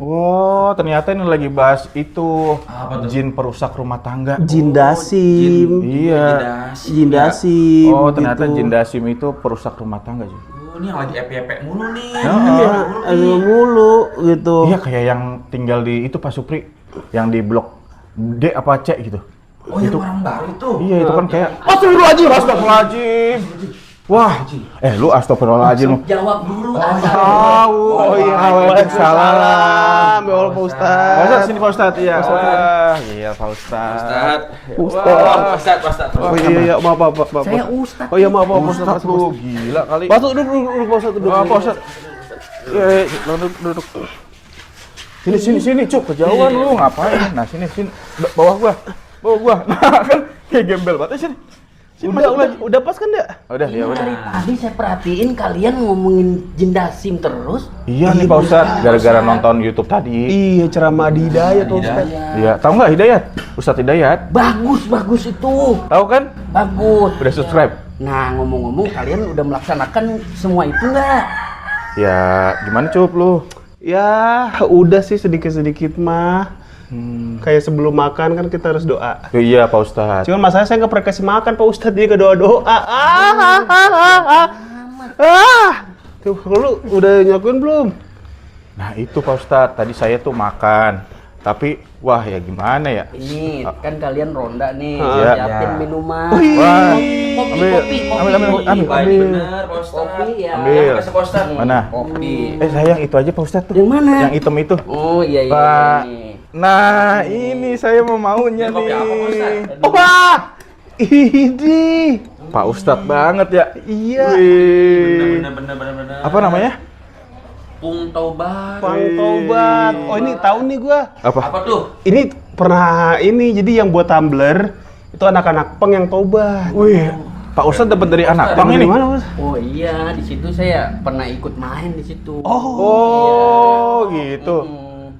Oh, ternyata ini lagi bahas itu Apa tuh? jin perusak rumah tangga. Jin Dasim. Iya. Jin Dasim. Oh, ternyata gitu. jin Dasim itu perusak rumah tangga sih. Ini yang lagi epek mulu nih. Iya, ada mulu gitu. Iya, kayak yang tinggal di itu Pak Supri, yang di blok D apa C gitu. Oh, yang orang baru itu. Iya, itu kan kayak Astagfirullahaladzim. Wah, lu astagfirullahaladzim. Jawab dulu. Oh iya, waalaikumsalam. Ya Allah, Pak Ustadz. Pak Ustadz, sini Pak Ustadz. Iya. Wah, iya Pak Ustadz. Ustadz. Oh iya, maaf. Saya Ustadz. Oh iya, maaf, Pak Ustadz Ustadz. lu gila kali. Pak Ustadz, duduk, Pak Ustadz, duduk. Pak Ustadz. Iya, duduk. Sini, Cuk, kejauhan lu ngapain? Nah, sini. Bawah gua. Nah, kan kayak gembel banget sini. Udah pas kan ya? Udah, ya udah. Dari tadi saya perhatiin kalian ngomongin Jin Dasim terus. Iya nih Pak Ustadz, gara-gara nonton YouTube tadi. Iya, ceramah Adi Hidayat, Pak Ustadz. Iya, tahu nggak Hidayat? Ustadz Hidayat. Bagus itu. Tahu kan? Bagus. Udah subscribe. Nah, ngomong-ngomong kalian udah melaksanakan semua itu nggak? Ya, gimana Cup lu? Ya, udah sih sedikit-sedikit mah. Kayak sebelum makan kan kita harus doa. Iya Pak Ustadz. Cuman masalahnya saya nggak pernah kasih makan Pak Ustadz, jadi ke doa-doa. Tuh, lu udah nyakuin belum? Nah itu Pak Ustadz, tadi saya tuh makan. Tapi, wah ya gimana ya? Ini kan kalian ronda nih, Iya. siapin minuman. Wah, Kopi. ambil. Bener, Pak Ustadz. Kopi ya. Ambil. Kasih Pak Ustadz. Mana? Kopi. Sayang itu aja Pak Ustadz tuh. Yang mana? Yang hitam itu. Oh iya. Pak. Ini. Nah, ini saya mau maunya Ini kopi nih. apa, Pak Ustadz? Wah, ini Pak Ustadz banget ya. iya. Wih. Bener. Apa namanya? Pung Taubat. Pang Tobat. Oh ini tahu nih gua. Apa tuh? Ini pernah jadi yang buat tumbler itu anak-anak pang yang tobat. Wih, Pak Ustadz dapat dari anak pang ini. Mana Mas? Oh iya, di situ saya pernah ikut main di situ. Oh, gitu.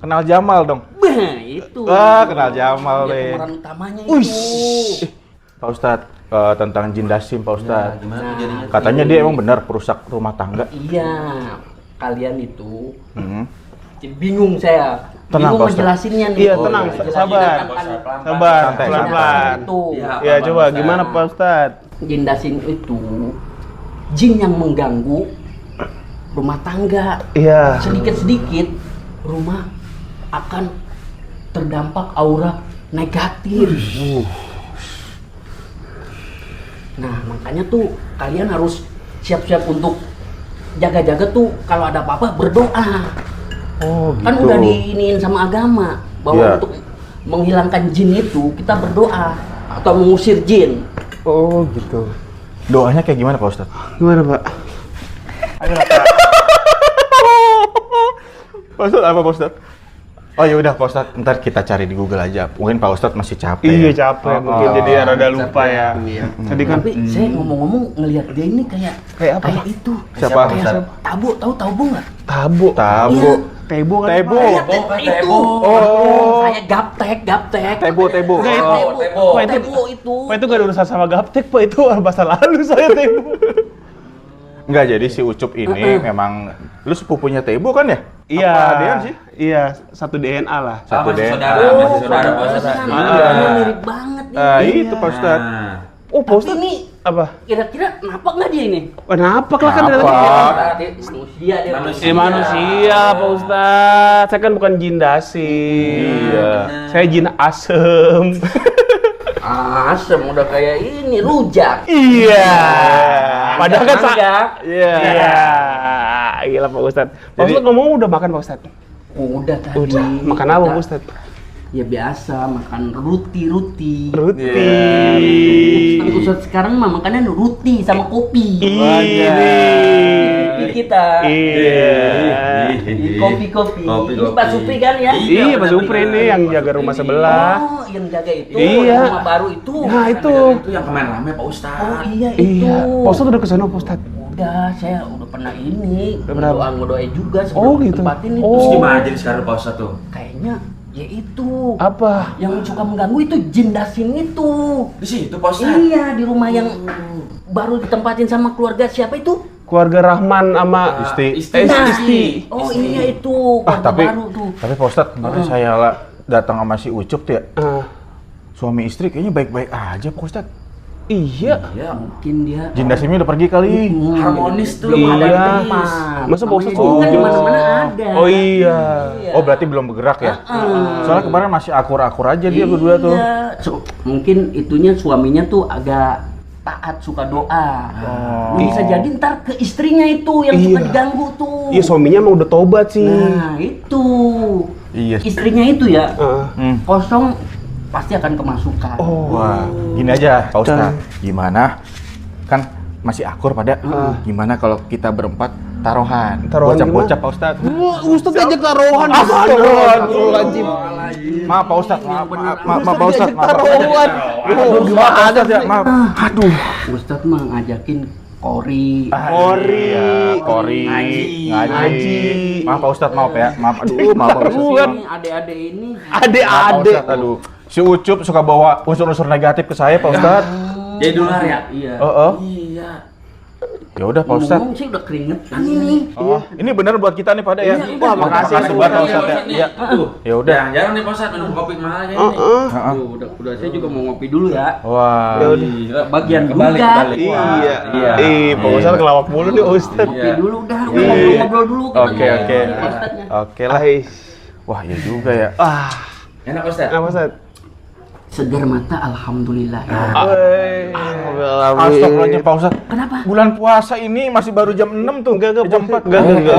Kenal Jamal dong. Bah, itu. Wah, kenal Jamal Dia deh. pemeran utamanya Uish. itu. Pak Ustadz, tentang jin dasim Pak Ustadz. Gimana jadinya? Katanya dia emang benar perusak rumah tangga. Iya, kalian itu Hmm. bingung saya. Tenang, bingung Pak Ustadz. ngejelasinnya nih. Iya, tenang, Jelasin sabar. kan- Sabar, Santai, pelan-pelan. Itu. Ya, coba gimana Pak Ustadz? Jin dasim itu jin yang mengganggu rumah tangga. Iya. Sedikit-sedikit rumah akan terdampak aura negatif. Nah, makanya tuh kalian harus siap-siap untuk jaga-jaga tuh kalau ada apa-apa berdoa. Oh, gitu. Kan udah diiniin sama agama bahwa Iya. untuk menghilangkan jin itu kita berdoa atau mengusir jin. Oh, gitu. Doanya kayak gimana Pak Ustadz? Gimana, Pak? Pak Ustadz apa Pak Ustadz? Oh ya udah Pak Ustadz, ntar kita cari di Google aja. Mungkin Pak Ustadz masih capek. Iya, capek. Mungkin Oh. jadi rada lupa ya. Tadi kan Tapi saya ngomong-ngomong ngelihat dia ini kayak Kayak apa, Kayak itu. Siapa? Kayak Tabu, tahu Tabu nggak? tabu. Tabu. Tebo kan? Tebo. Kayak itu. Oh. Saya gaptek. Tebo. Tebo. Pak, itu- Tebo itu. Pak, itu gak ada urusan sama gaptek, Pak. Itu masa lalu saya Tebo. Enggak, jadi si Ucup ini memang lu sepupunya Tebo kan ya? Iya. Apa adean sih? Iya, satu DNA lah. Satu masih deh. saudara, Oh, masih saudara Pak Ustadz. Iya, mirip banget nih. Itu Pak Ustadz. Nah, Oh, Pak Tapi Ustadz. ini Apa? kira-kira napak nggak dia ini? Kenapa lah kan Kenapa? ada Manusia dia. manusia, Pak Ustadz. Saya kan bukan jin dasim. Iya. Saya jin asem. Asem udah kayak ini rujak. Iya. Padahal kan Mangga. Iya. Gila Pak Ustadz. Pak Jadi- Ustadz ngomong udah makan Pak Ustadz? Udah tadi. Udah. Makan apa Pak Ustadz? Ya biasa makan ruti. Roti. Ustadz sekarang mah makannya ruti sama kopi. Iya. Kopi kita. Iya. Kopi-kopi. Kopi. Ini Pak Supri kan ya? Iya, Pak Supri ini yang jaga rumah sebelah. Oh, yang jaga itu. Iya. Rumah baru itu. Nah, itu. itu yang kemarin rame Pak Oh Ustadz. iya itu. Iya. Pak Ustadz udah kesana Pak Ustadz? Udah, saya udah pernah ini. Udah pernah apa? Ngedoain juga sebelum Oh, gitu. ditempatin itu. Terus gimana jadi sekarang Pak Ustadz tuh? Kayaknya ya itu. Apa? Yang suka mengganggu itu jin dasim itu. Di situ Pak Ustadz. Iya, di rumah yang baru ditempatin sama keluarga siapa itu? Keluarga Rahman sama Isti. Isti. Oh iya itu, keluarga Tapi baru tuh. Pak Ustadz, kemarin saya datang sama si Ucup tuh ya. Ah, Suami istri kayaknya baik-baik aja Pak Ustadz. iya. Iya. Mungkin dia Jin dasimnya udah pergi kali. Harmonis tuh. belum ada di Iya. tempat. Masa Pak Ustadz Namanya jin kan setuju? di mana-mana ada. Oh iya. Oh berarti belum bergerak ya? Soalnya kemarin masih akur-akur aja dia berdua tuh. Iya. Mungkin itunya suaminya tuh agak taat, suka doa. Bisa jadi ntar ke istrinya itu yang suka Iya. diganggu tuh. Iya, suaminya emang udah tobat sih. Nah itu. Iya. Istrinya itu ya Ah. kosong pasti akan kemasukan. Oh. Wah, gini aja Pak Ustadz. Gimana? Kan masih akur pada. Gimana kalau kita berempat taruhan? Taruhan Bocah-bocah gimana? Pak Ustadz. Wah, Ustadz ajak taruhan. Astagfirullahaladzim. Maaf Pak Ustadz, maaf Pak Ustadz. Taruhan. Aduh, gimana Pak Ustadz ya? Maaf. Aduh. Ustadz mah ngajakin Kori. Kori. Kori. Ngaji. Maaf Pak Ustadz, maaf ya. Maaf, aduh, maaf Pak Ustadz. Ini adik-adik ini. Maaf, Pak Adik-adik. Ustadz, aduh. Si Ucup suka bawa unsur-unsur negatif ke saya Pak Ustadz. Jadi dolar ya? Iya. Oh. Iya. Ya udah Pak Ustadz. Ngomong sih udah keringetan ini. Oh, ini bener buat kita nih pada ya. Iya, Wah, makasih, makasih banget Pak Ustadz ya. Iya. Ya udah. Jarang nih Pak Ustadz minum kopi mahal kayak ini. Heeh. Udah saya juga mau ngopi dulu ya. Wah. Gila, Bagian kebalik, buka. kebalik. Iya. Iya. Pak Ustadz kelawak mulu nih Ustadz. Ngopi dulu dah, Iya. ngobrol-ngobrol dulu. kita Oke, ngobrol oke. sama Ustadznya. Oke lah. Wah, ya juga ya. Enak Pak Ustadz? Kenapa Ustadz? Segar mata alhamdulillah. Astagfirullahaladzim Pak Ustadz. Kenapa? Bulan puasa ini masih baru jam 6 tuh. Enggak, jam 4. Enggak Enggak gitu. gitu.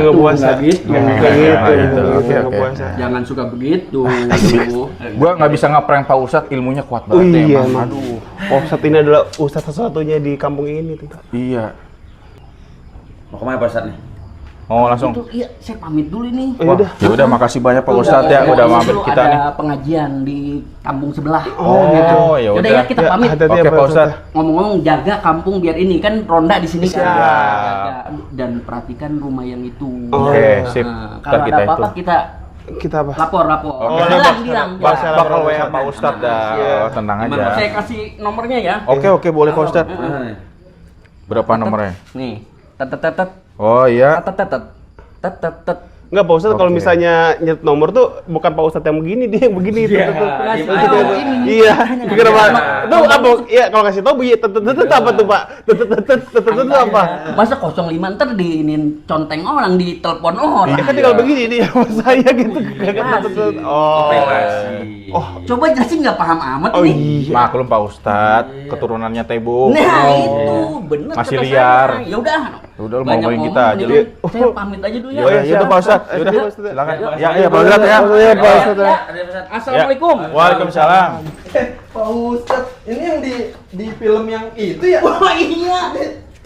Nggak puasa. Enggak gitu. Nggak gitu. Oke, Nggak oke. puasa. Jangan suka begitu. Gua nggak bisa ngeprank Pak Ustadz, ilmunya kuat Oh banget iya, emang. emang. Aduh. Pak Ustadz ini adalah Ustadz satu-satunya di kampung ini tuh. Iya. Mau kemana Pak Ustadz nih? Oh, langsung. Itu iya, saya pamit dulu nih. Oh, Wah, ya udah makasih banyak Pak Ustadz ya udah mampir kita ada nih. pengajian di kampung sebelah. Oh, ya Yaudah udah. ya kita pamit. hati-hati Oke ya, Pak Ustadz. Ngomong-ngomong jaga kampung biar ini kan ronda di sini kan. Siap. Jaga. Dan perhatikan rumah yang itu. Oh, Oke, sip. Nah, Ntar kalau kita ada apa-apa itu. kita Kita apa? Lapor. Oh, bilang. bakal WA Pak Ustadz dah. Oh, tenang aja. Saya kasih nomornya ya. Oke, boleh Pak Ustadz. Berapa nomornya? Nih. Tet. Oh iya. Tet. Enggak, Pak Ustadz kalau Oke. misalnya nyet nomor tuh bukan Pak Ustadz yang begini, dia yang begini. Iya. Iya. Pikir apa? Itu apa? Iya, kalau kasih tahu bunyi tet apa tuh, Pak? Tet itu apa? Masa 05 ntar diinin conteng orang, di telepon orang. Ya kan tinggal begini dia sama saya gitu. Oh. Coba jelasin nggak paham amat Oh nih. iya. Maklum Pak Ustadz, keturunannya Tebo. Nah itu bener. Masih kata liar. saya. Ya udah. Udah lu ngomongin kita aja. Saya pamit aja dulu ya. Oh iya tuh Pak Ustadz. Yaudah, silakan. Ya Pak Ustadz ya. Iya, Pak Ustadz. Assalamualaikum. Waalaikumsalam. Pak Ustadz, ini yang di film yang itu ya? Oh iya.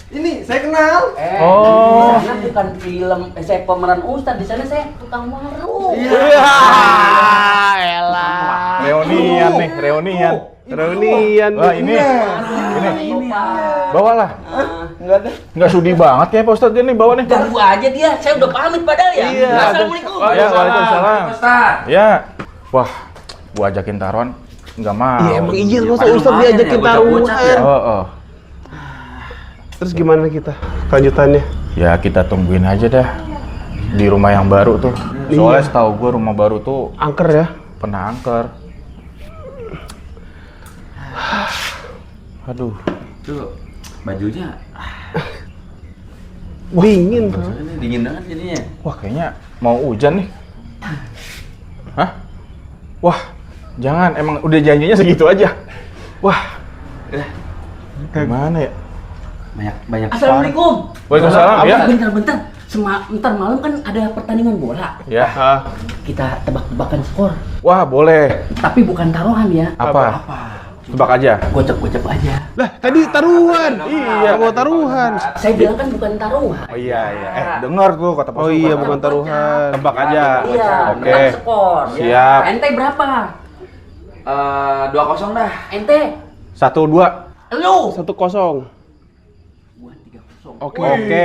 Ini saya kenal. Di sana bukan film, saya pemeran Ustadz, di sana saya tukang warung. Iya. Elah. Reunian nih, reunian. Reunian. Wah ini. Bawalah. Nggak sudi banget ya Pak Ustadz ini bawa nih. Ganggu aja dia, saya udah pamit padahal ya. Iya. Assalamualaikum. Ya, waalaikumsalam. Ustadz. Ya. Wah, gua ajakin taruhan nggak mau. Iya, emang iya masa Ustadz diajakin taruhan. Oh. Terus gimana kita kelanjutannya? Ya kita tungguin aja dah di rumah yang baru tuh. Soalnya setahu gua rumah baru tuh Angker ya? pernah angker. Aduh. Tuh, bajunya Dingin tuh. ini dingin banget jadinya. Wah kayaknya mau hujan nih. Hah? Wah, jangan. Emang udah janjinya segitu aja. Wah. Gimana ya? Banyak. Assalamualaikum. Waalaikumsalam ya. Bentar. Ntar malam kan ada pertandingan bola. Ya. Kita tebak-tebakan skor. Wah, boleh. Tapi bukan taruhan ya. Apa? Tebak aja. Gocap aja. Lah, tadi taruhan. Iya, mau taruhan. Saya bilang kan bukan taruhan. Oh iya. Dengar tuh kata Pak Oh Ustadz. iya, bukan taruhan. Tebak aja. Iya, Oke. tebak skor. Siap. Ente berapa? 2-0 dah. Ente? 1-2. Lu? 1-0. Gua 3-0. Oke.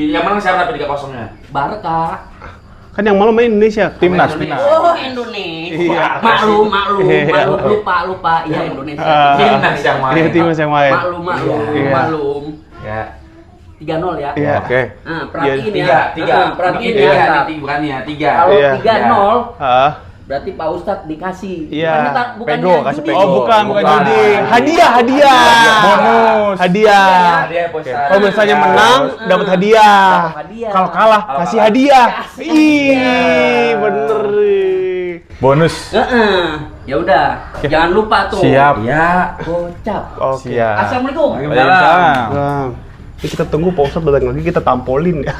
Yang menang siapa dapat 3-0-nya? Barca. Kan yang malam main Indonesia. Timnas. Oh, Indonesia. Iya. Maklum. Iya. Lupa. Iya, Indonesia. Timnas yang main. Iya, timnas yang main. Maklum. Ya. 3-0 ya. Iya. Oke. Nah, perhatiin ya. Tiga. Perhatiin Tiga. ya. Bukannya 3. Kalau Iya. 3-0, Hah? berarti Pak Ustadz dikasih. Iya. Bukannya Pego, kasih judi. pego. Oh, bukan Bukan. judi. Hadiah. Bonus. Hadiah. Dia Ustadz. Kalau misalnya menang dapat hadiah. Dapat hadiah. Kalau kalah kasih hadiah. Kasih Ih, hadiah. bener nih. Bonus. Ya udah, jangan lupa tuh. Siap. Ya, gocap. Oke. Siap. Assalamualaikum. Waalaikumsalam. Nah, ini kita tunggu Pak Ustadz datang lagi, kita tampolin ya.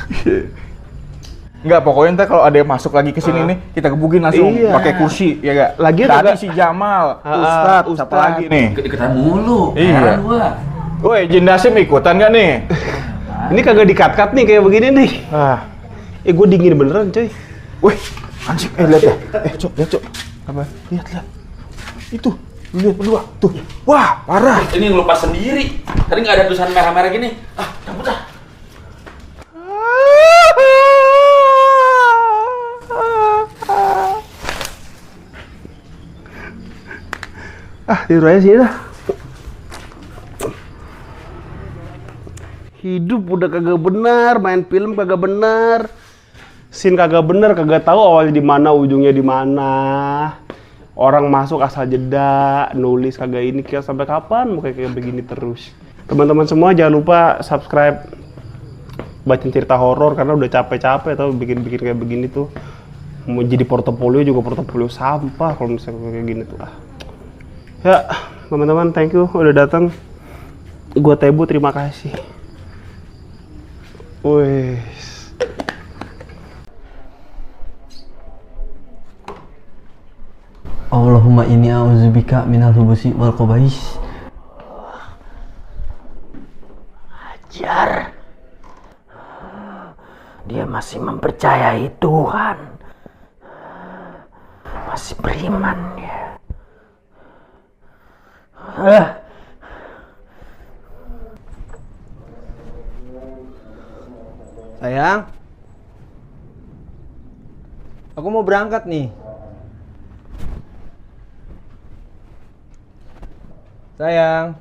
Enggak, pokoknya ntar kalau ada yang masuk lagi ke sini nih, kita gebukin langsung Iya. pakai kursi, ya enggak? Lagian tadi agak- si Jamal, Ustadz. siapa lagi nih? Ikut-ikutan mulu. Iya. Heran gua. Woi, Jin Dasim ikutan nggak nih? Ini kagak di-cut-cut nih kayak begini nih. Ah, Gue dingin beneran coy. wih, anjing, lihat ya. Lihat, Cok. Apa? Lihat. Itu, lu lihat berdua. Tuh. Wah, parah. Ini ngelupas sendiri. Tadi nggak ada tulisan merah-merah gini. Cabut ah. Tidur aja sih dah. Hidup udah kagak benar, main film kagak benar. Scene kagak benar, kagak tahu awalnya di mana, ujungnya di mana. Orang masuk asal jeda, nulis kagak ini, kira sampai kapan mau kayak begini terus. Teman-teman semua jangan lupa subscribe Baca Cerita Horor karena udah capek-capek tau bikin-bikin kayak begini tuh. Mau jadi portofolio juga portofolio sampah kalau misalnya kayak gini tuh. Ya, teman-teman thank you udah datang. Gua Tebu, terima kasih. Wes. Allahumma inni a'udzubika minal hubusi wal khaba'is. Ajar. Dia masih mempercayai Tuhan. Masih beriman ya. Sayang. Aku mau berangkat nih. Sayang.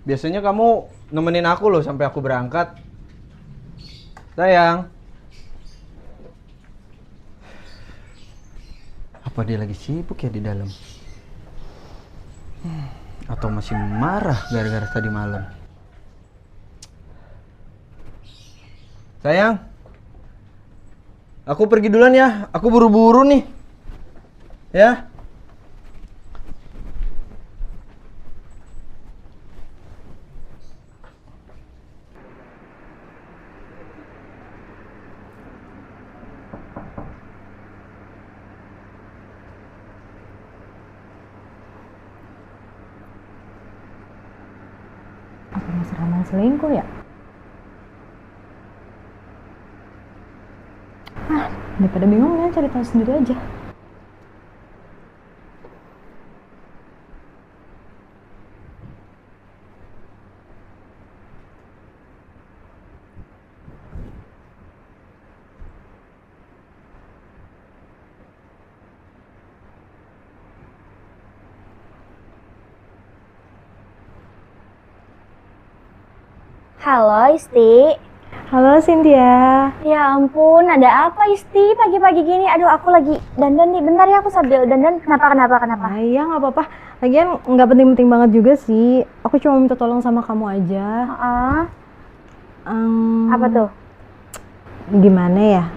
Biasanya kamu nemenin aku loh sampai aku berangkat. Sayang. Apa dia lagi sibuk ya di dalam? Atau masih marah gara-gara tadi malam? Sayang. Aku pergi duluan ya. Aku buru-buru nih. Ya. Apa Mas Rahman selingkuh ya? Daripada bingung ya cari tahu sendiri aja. Halo Isti. Halo Cynthia. Ya ampun, ada apa Isti pagi-pagi gini? Aduh, aku lagi dandan nih. Bentar ya, aku sambil dandan. Kenapa? Ah, iya nggak apa-apa. Lagian nggak penting-penting banget juga sih. Aku cuma minta tolong sama kamu aja. Apa tuh? Gimana ya?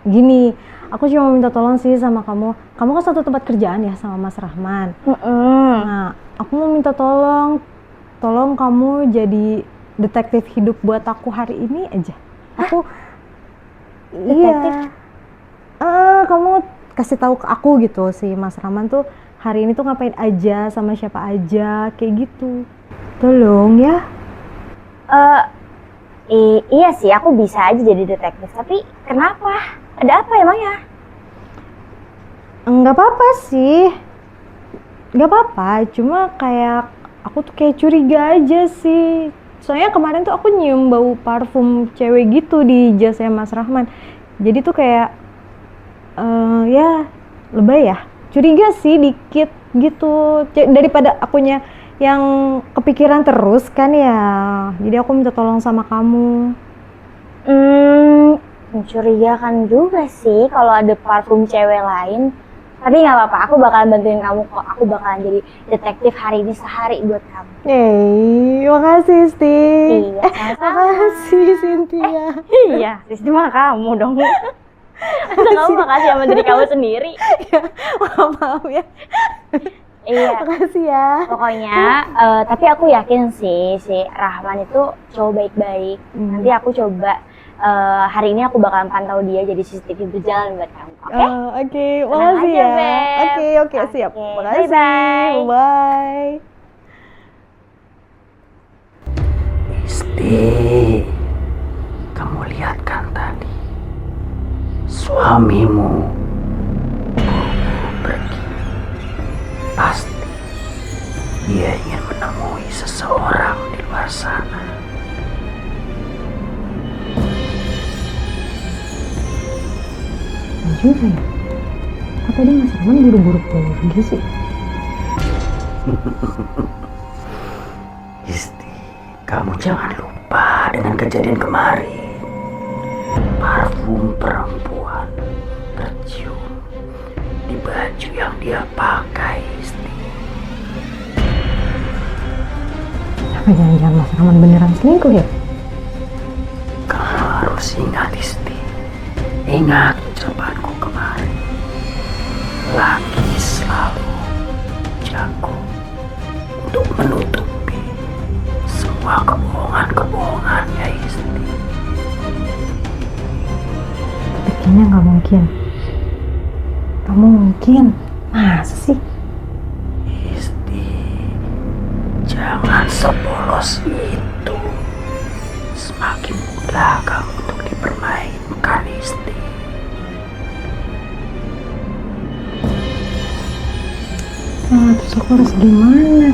Gini, aku cuma minta tolong sih sama kamu. Kamu kan satu tempat kerjaan ya sama Mas Rahman. Nah, aku mau minta tolong kamu jadi detektif hidup buat aku hari ini aja. Aku detektif? Iya. Kamu kasih tahu ke aku gitu si Mas Rahman tuh hari ini tuh ngapain aja sama siapa aja kayak gitu. Tolong ya. Iya sih, aku bisa aja jadi detektif. Tapi kenapa? Ada apa emangnya? Enggak apa-apa sih. Enggak apa-apa, cuma kayak aku tuh kayak curiga aja sih. Soalnya kemarin tuh aku nyium bau parfum cewek gitu di jasnya Mas Rahman. Jadi tuh kayak ya lebay ya. Curiga sih dikit gitu. Daripada akunya yang kepikiran terus kan ya. Jadi aku minta tolong sama kamu. Mencurigakan juga sih kalau ada parfum cewek lain. Tapi nggak apa-apa, aku bakalan bantuin kamu kok. Aku bakalan jadi detektif hari ini sehari buat kamu. Makasih Sti. Iya, sama-sama. Makasih Cynthia. Iya, Rizky mah kamu dong. Masa kamu makasih sama diri kamu sendiri? Maaf ya. Iya. Makasih ya. Pokoknya, tapi aku yakin sih si Rahman itu cowok baik-baik. Nanti aku coba hari ini aku bakalan pantau dia jadi CCTV berjalan buat kamu. Oke? Oke, makasih ya. Oke, siap. Makasih. Bye. Isti, kamu lihat kan tadi suamimu pergi. Pasti dia ingin menemui seseorang di luar sana. Juga ya. Kok tadi Mas Rahman buru-buru pergi sih? Isti, kamu jangan lupa dengan kejadian kemarin. Parfum perempuan tercium di baju yang dia pakai, Isti. Apa jangan-jangan Mas Rahman beneran selingkuh ya? Kamu harus ingat, Isti. Ingat ucapanku kemarin. Laki selalu jago untuk menutupi semua kebohongan-kebohongannya, Isti. Tapi kayaknya nggak mungkin. Nggak mungkin. Masa sih? Isti, jangan sepolos itu. Semakin mudah kamu untuk dipermainkan, Isti. Terus aku harus gimana?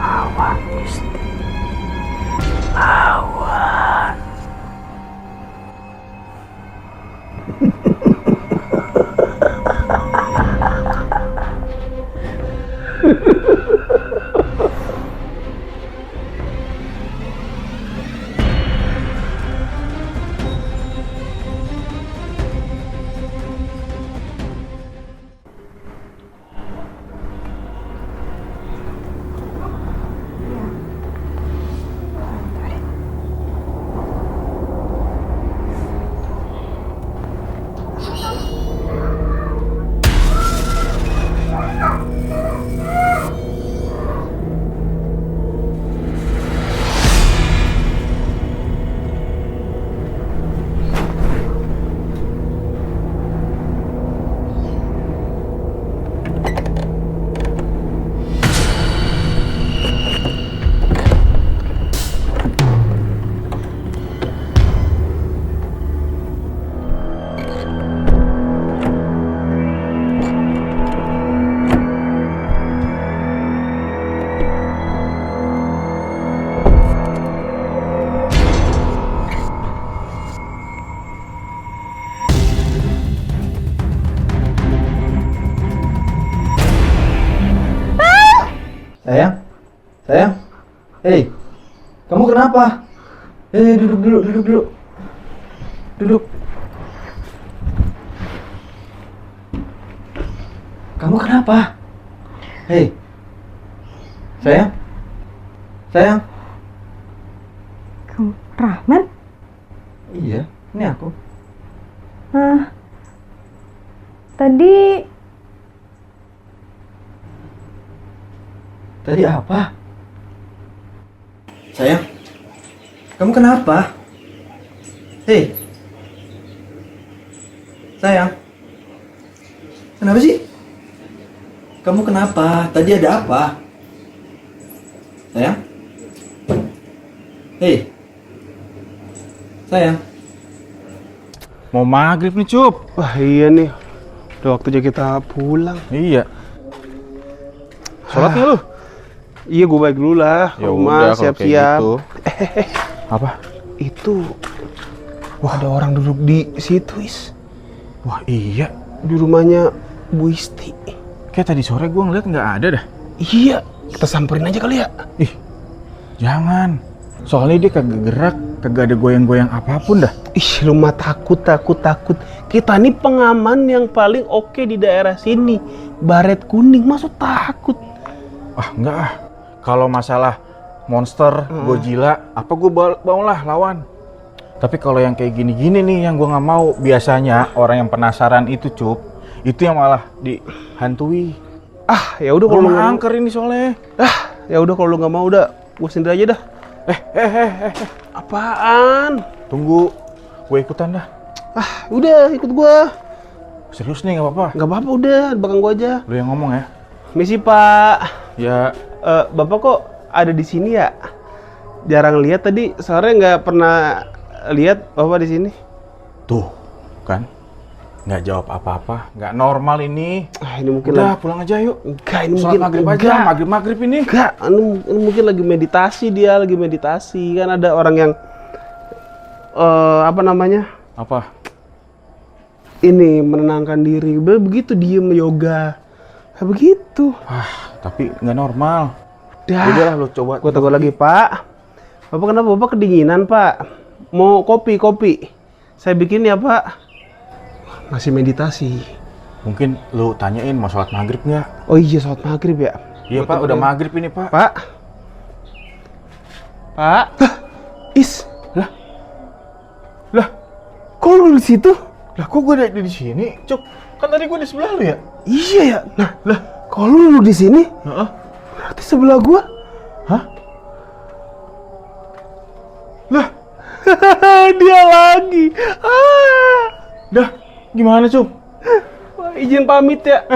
Lawan, Isti. Lawan. Sayang? Sayang? Hei, kamu kenapa? Duduk dulu, duduk dulu. Duduk. Kamu kenapa? Hei. Sayang? Sayang? Kamu Rahman? Iya, ini aku. Tadi Tadi apa? Sayang? Kamu kenapa? Hei. Sayang? Kenapa sih? Kamu kenapa? Tadi ada apa? Sayang? Hei. Sayang? Mau maghrib nih, Cup. Wah iya nih, udah waktunya kita pulang. Iya. Sholat nggak lu? Iya, gue balik dulu lah. Ya Rumah udah, kalau kayak siap-siap. gitu. Apa? Itu, wah ada orang duduk di situ, Is. Wah iya. Di rumahnya Bu Isti. Kayak tadi sore gue ngeliat nggak ada dah. Iya, kita samperin aja kali ya. Ih, jangan. Soalnya dia kagak gerak, kagak ada goyang-goyang apapun dah. Ih, lu mah takut. Kita nih pengaman yang paling oke di daerah sini. Baret kuning, masuk takut. Ah, enggak ah. Kalau masalah monster, Godzilla, apa gue mau lah lawan. Tapi kalau yang kayak gini-gini nih yang gue nggak mau. Biasanya orang yang penasaran itu, Cup, itu yang malah dihantui. Ah, ya udah kalau lu nggak angker ini soalnya. Ah, ya udah kalau lu nggak mau udah, gue sendiri aja dah. Apaan? Tunggu, gue ikutan dah. Ah, udah ikut gue. Serius nih, nggak apa-apa? Nggak apa-apa, udah di belakang gue aja. Lu yang ngomong ya. Misi Pak. Ya. Bapak kok ada di sini ya? Jarang lihat tadi, sore nggak pernah lihat Bapak di sini. Tuh, kan? Nggak jawab apa-apa, nggak normal ini. Ah, ini mungkin udah lagi... pulang aja yuk. Enggak, ini sholat mungkin maghrib aja, maghrib ini. Enggak, ini mungkin lagi meditasi dia, lagi meditasi. Kan ada orang yang apa namanya? Apa? Ini menenangkan diri, begitu diem yoga. Nah, begitu. Tapi nggak normal. Udah lah lo coba. Gue tegur lagi, Pak. Bapak kenapa? Bapak kedinginan, Pak. Mau kopi? Saya bikin ya, Pak. Masih meditasi. Mungkin lo tanyain mau sholat maghrib nggak? Oh iya, sholat maghrib ya? Iya, Pak, udah maghrib ini, Pak. Pak. Is. Lah. Kok lu di situ? Lah, kok gue ada di sini? Cuk, kan tadi gue di sebelah lu ya? Iya ya. Lah, kalau lu di sini? Berarti sebelah gua. Hah? Lah. Dia lagi. Dah, gimana, Cup? Wah, izin pamit ya.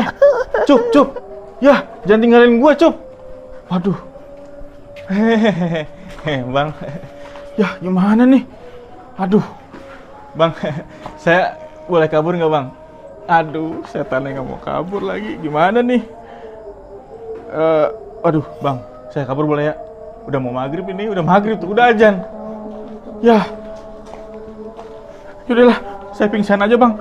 Cup. Ya, jangan tinggalin gua, Cup. Waduh. Bang. Ya, gimana nih? Aduh. Bang, saya boleh kabur nggak, Bang? Aduh, setannya nggak mau kabur lagi. Gimana nih? Aduh, Bang, saya kabur boleh ya? Udah mau maghrib ini, udah maghrib tuh, udah azan. Ya. Yaudahlah, saya pingsan aja, Bang.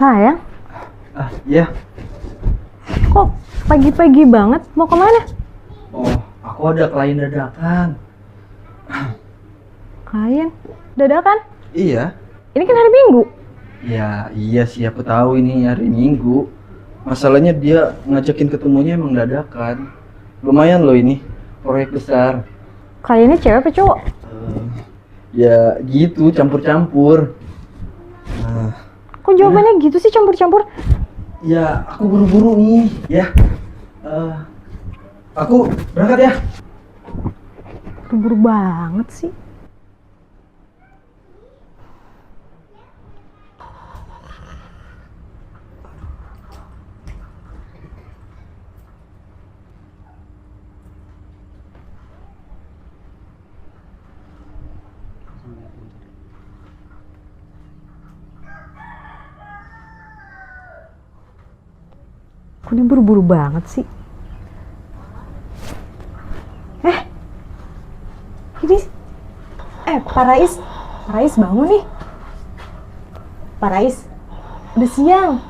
Sayang, Iya. kok pagi-pagi banget? Mau kemana? Oh, aku ada klien dadakan. Klien? Dadakan? Iya. Ini kan hari Minggu. Ya, iya sih aku tahu ini hari Minggu. Masalahnya dia ngajakin ketemunya emang dadakan. Lumayan loh ini, proyek besar. Kliennya cewek apa cowok? Ya gitu, campur-campur. Kok jawabannya gitu sih, campur-campur? Ya, aku buru-buru nih, ya. Aku berangkat ya. Buru-buru banget sih. Kok ini buru-buru banget sih? Ini Pak Rais. Pak Rais bangun nih. Pak Rais, udah siang.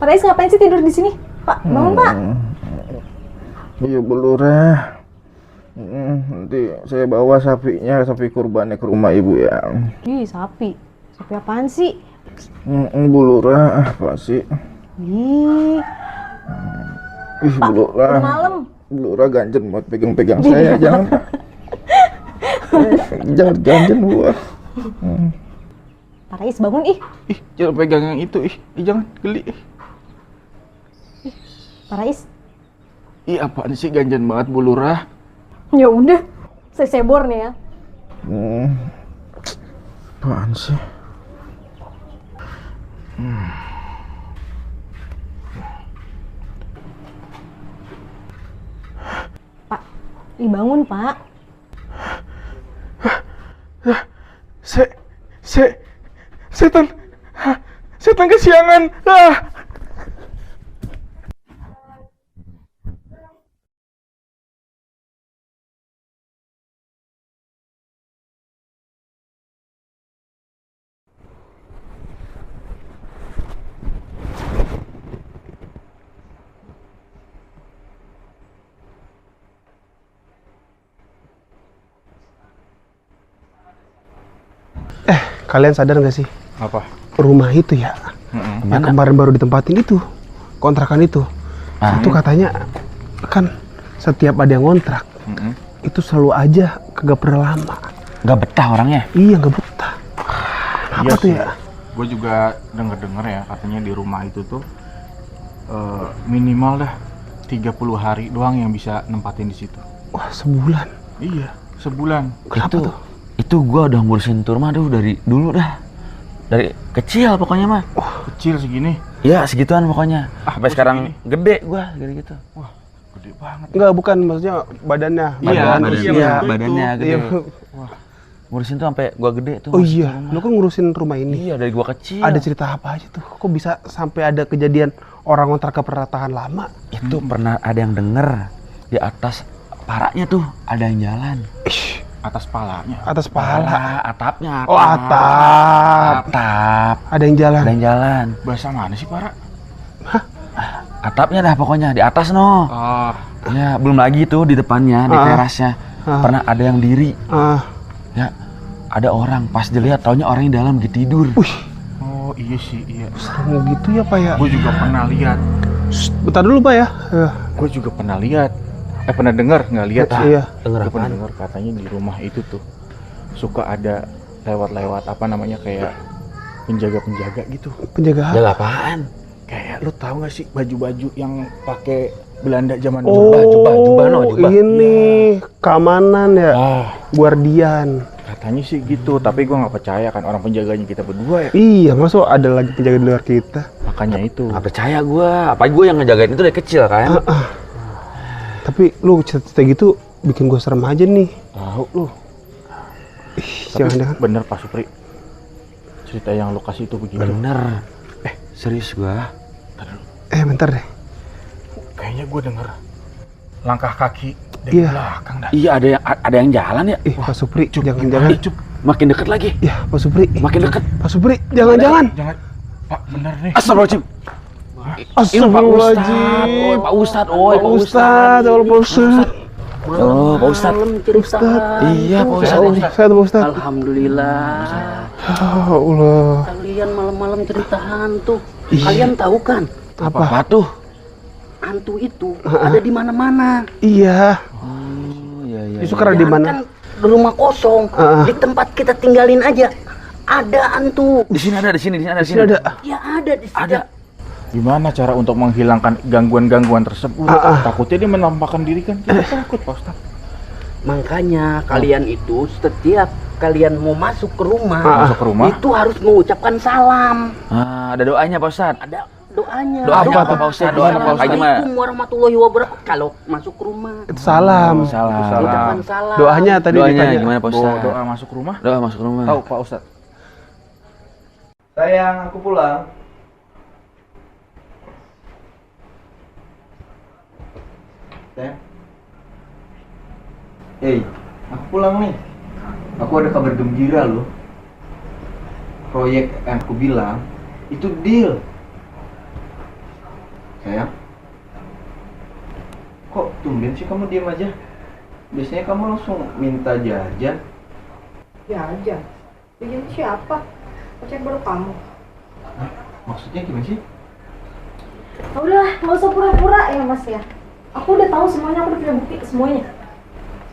Pak Rais ngapain sih tidur di sini? Pak, bangun Pak. Iya Bu Lurah. Nanti saya bawa sapi kurbannya ke rumah Ibu ya. Ih, sapi. Sapi apaan sih? Bu Lurah, apa sih? Ih, Bu Lurah. udah malam. Bu Lurah ganjen buat pegang-pegang saya, jangan. Jangan ganjen Bu. Pak Rais bangun ih. Ih, jangan pegang yang itu, ih jangan geli. Pak Rais. Ih, apaan sih ganjen banget Bu Lurah? Ya udah, saya sebor nih ya. Apaan sih? Pak, bangun Pak. Setan kesiangan. Kalian sadar nggak sih? Apa? Rumah itu ya, yang kemarin baru ditempatin itu, kontrakan itu, itu katanya kan setiap ada yang ngontrak, itu selalu aja kagak pernah lama. Nggak betah orangnya? Iya, nggak betah. Apa tuh ya? Gue juga denger ya, katanya di rumah itu tuh minimal dah 30 hari doang yang bisa nempatin di situ. Wah, sebulan? Iya, sebulan. Kenapa tuh? Itu gua udah ngurusin tur mah dari dulu dah. Dari kecil pokoknya mah. Kecil segini? Iya, segituan pokoknya. Sampai sekarang gede gua dari gitu. Wah, gede banget. Enggak, bukan, maksudnya badannya. Badannya gede. Wah. Ngurusin tuh sampai gua gede tuh. Oh iya, lu kan ngurusin rumah ini. Iya, dari gua kecil. Ada cerita apa aja tuh? Kok bisa sampai ada kejadian orang ngontrak ke pernah tahan lama? Itu pernah ada yang denger di atas paranya tuh ada yang jalan. Atas palanya? Atas pala? Atapnya. Oh, atap. Ada yang jalan? Ada yang jalan. Bahasa mana sih, Para? Hah? Atapnya dah pokoknya, di atas no. Ya, belum lagi tuh di depannya, di terasnya. Pernah ada yang diri. Ya, ada orang, pas dilihat taunya orang yang dalam lagi tidur. Oh iya sih, iya. Serem gitu ya Pak ya? Gue juga pernah lihat. Bentar dulu Pak ya. Gue juga pernah lihat. Pernah dengar, nggak lihat. Iya. Gue pernah dengar katanya di rumah itu tuh suka ada lewat-lewat apa namanya kayak penjaga-penjaga gitu. Penjaga? Penjaga apaan? Kayak lu tahu nggak sih baju-baju yang pakai Belanda zaman dulu? Jubah. Ini keamanan ya, guardian. Katanya sih gitu, tapi gue nggak percaya kan orang penjaganya kita berdua ya. Iya, masuk ada lagi penjaga di luar kita. Makanya itu. Nggak percaya gue, apalagi gue yang ngejagain itu dari kecil kan. Tapi lu cerita gitu bikin gue serem aja nih. Tahu lu. Jangan-jangan. Bener Pak Supri. Cerita yang lu kasih itu begitu. Bener. Serius gue. Bentar deh. Kayaknya gue denger langkah kaki dari belakang dah. Iya, ada yang jalan ya. Pak Supri, jangan-jangan. Makin deket lagi. Iya, Pak Supri. Makin deket. Pak Supri, jangan-jangan. Jangan. Pak, bener nih. Astagfirullahaladzim. Astagfirullahaladzim. Pak Ustadz. Oh, Pak Ustadz. Oh, Pak Ustadz. Iya, Pak Ustadz. Alhamdulillah. Allah. Kalian malam-malam cerita hantu. Kalian tahu kan? Apa tuh? Hantu itu ada di mana-mana. Iya. Iya. Justru karena di mana? Kan di rumah kosong, di tempat kita tinggalin aja ada hantu. Di sini ada. Ya ada di sini. Ada. Gimana cara untuk menghilangkan gangguan-gangguan tersebut? Takutnya dia menampakkan diri kan kita takut Pak Ustadz. Makanya kalian itu setiap kalian mau masuk ke rumah, itu harus mengucapkan salam. Ada doanya Pak Ustadz. Ada doanya. Doa apa Pak Ustadz? Doa apa? Assalamualaikum warahmatullahi wabarakatuh. Kalau masuk ke rumah. Itu salam. Ucapan salam. Doanya tadi ditanya. Gimana Pak Ustadz? Doa masuk rumah? Doa masuk rumah. Tahu Pak Ustadz. Sayang, aku pulang. Tem. Hey, aku pulang nih. Aku ada kabar gembira loh. Proyek yang aku bilang itu deal. Sayang, kok tumben sih kamu diam aja? Biasanya kamu langsung minta jajan. Jajan? Jajan siapa? Pacar baru kamu. Maksudnya gimana sih? Udah, nggak usah pura-pura ya mas ya. Aku udah tahu semuanya, aku udah punya bukti semuanya.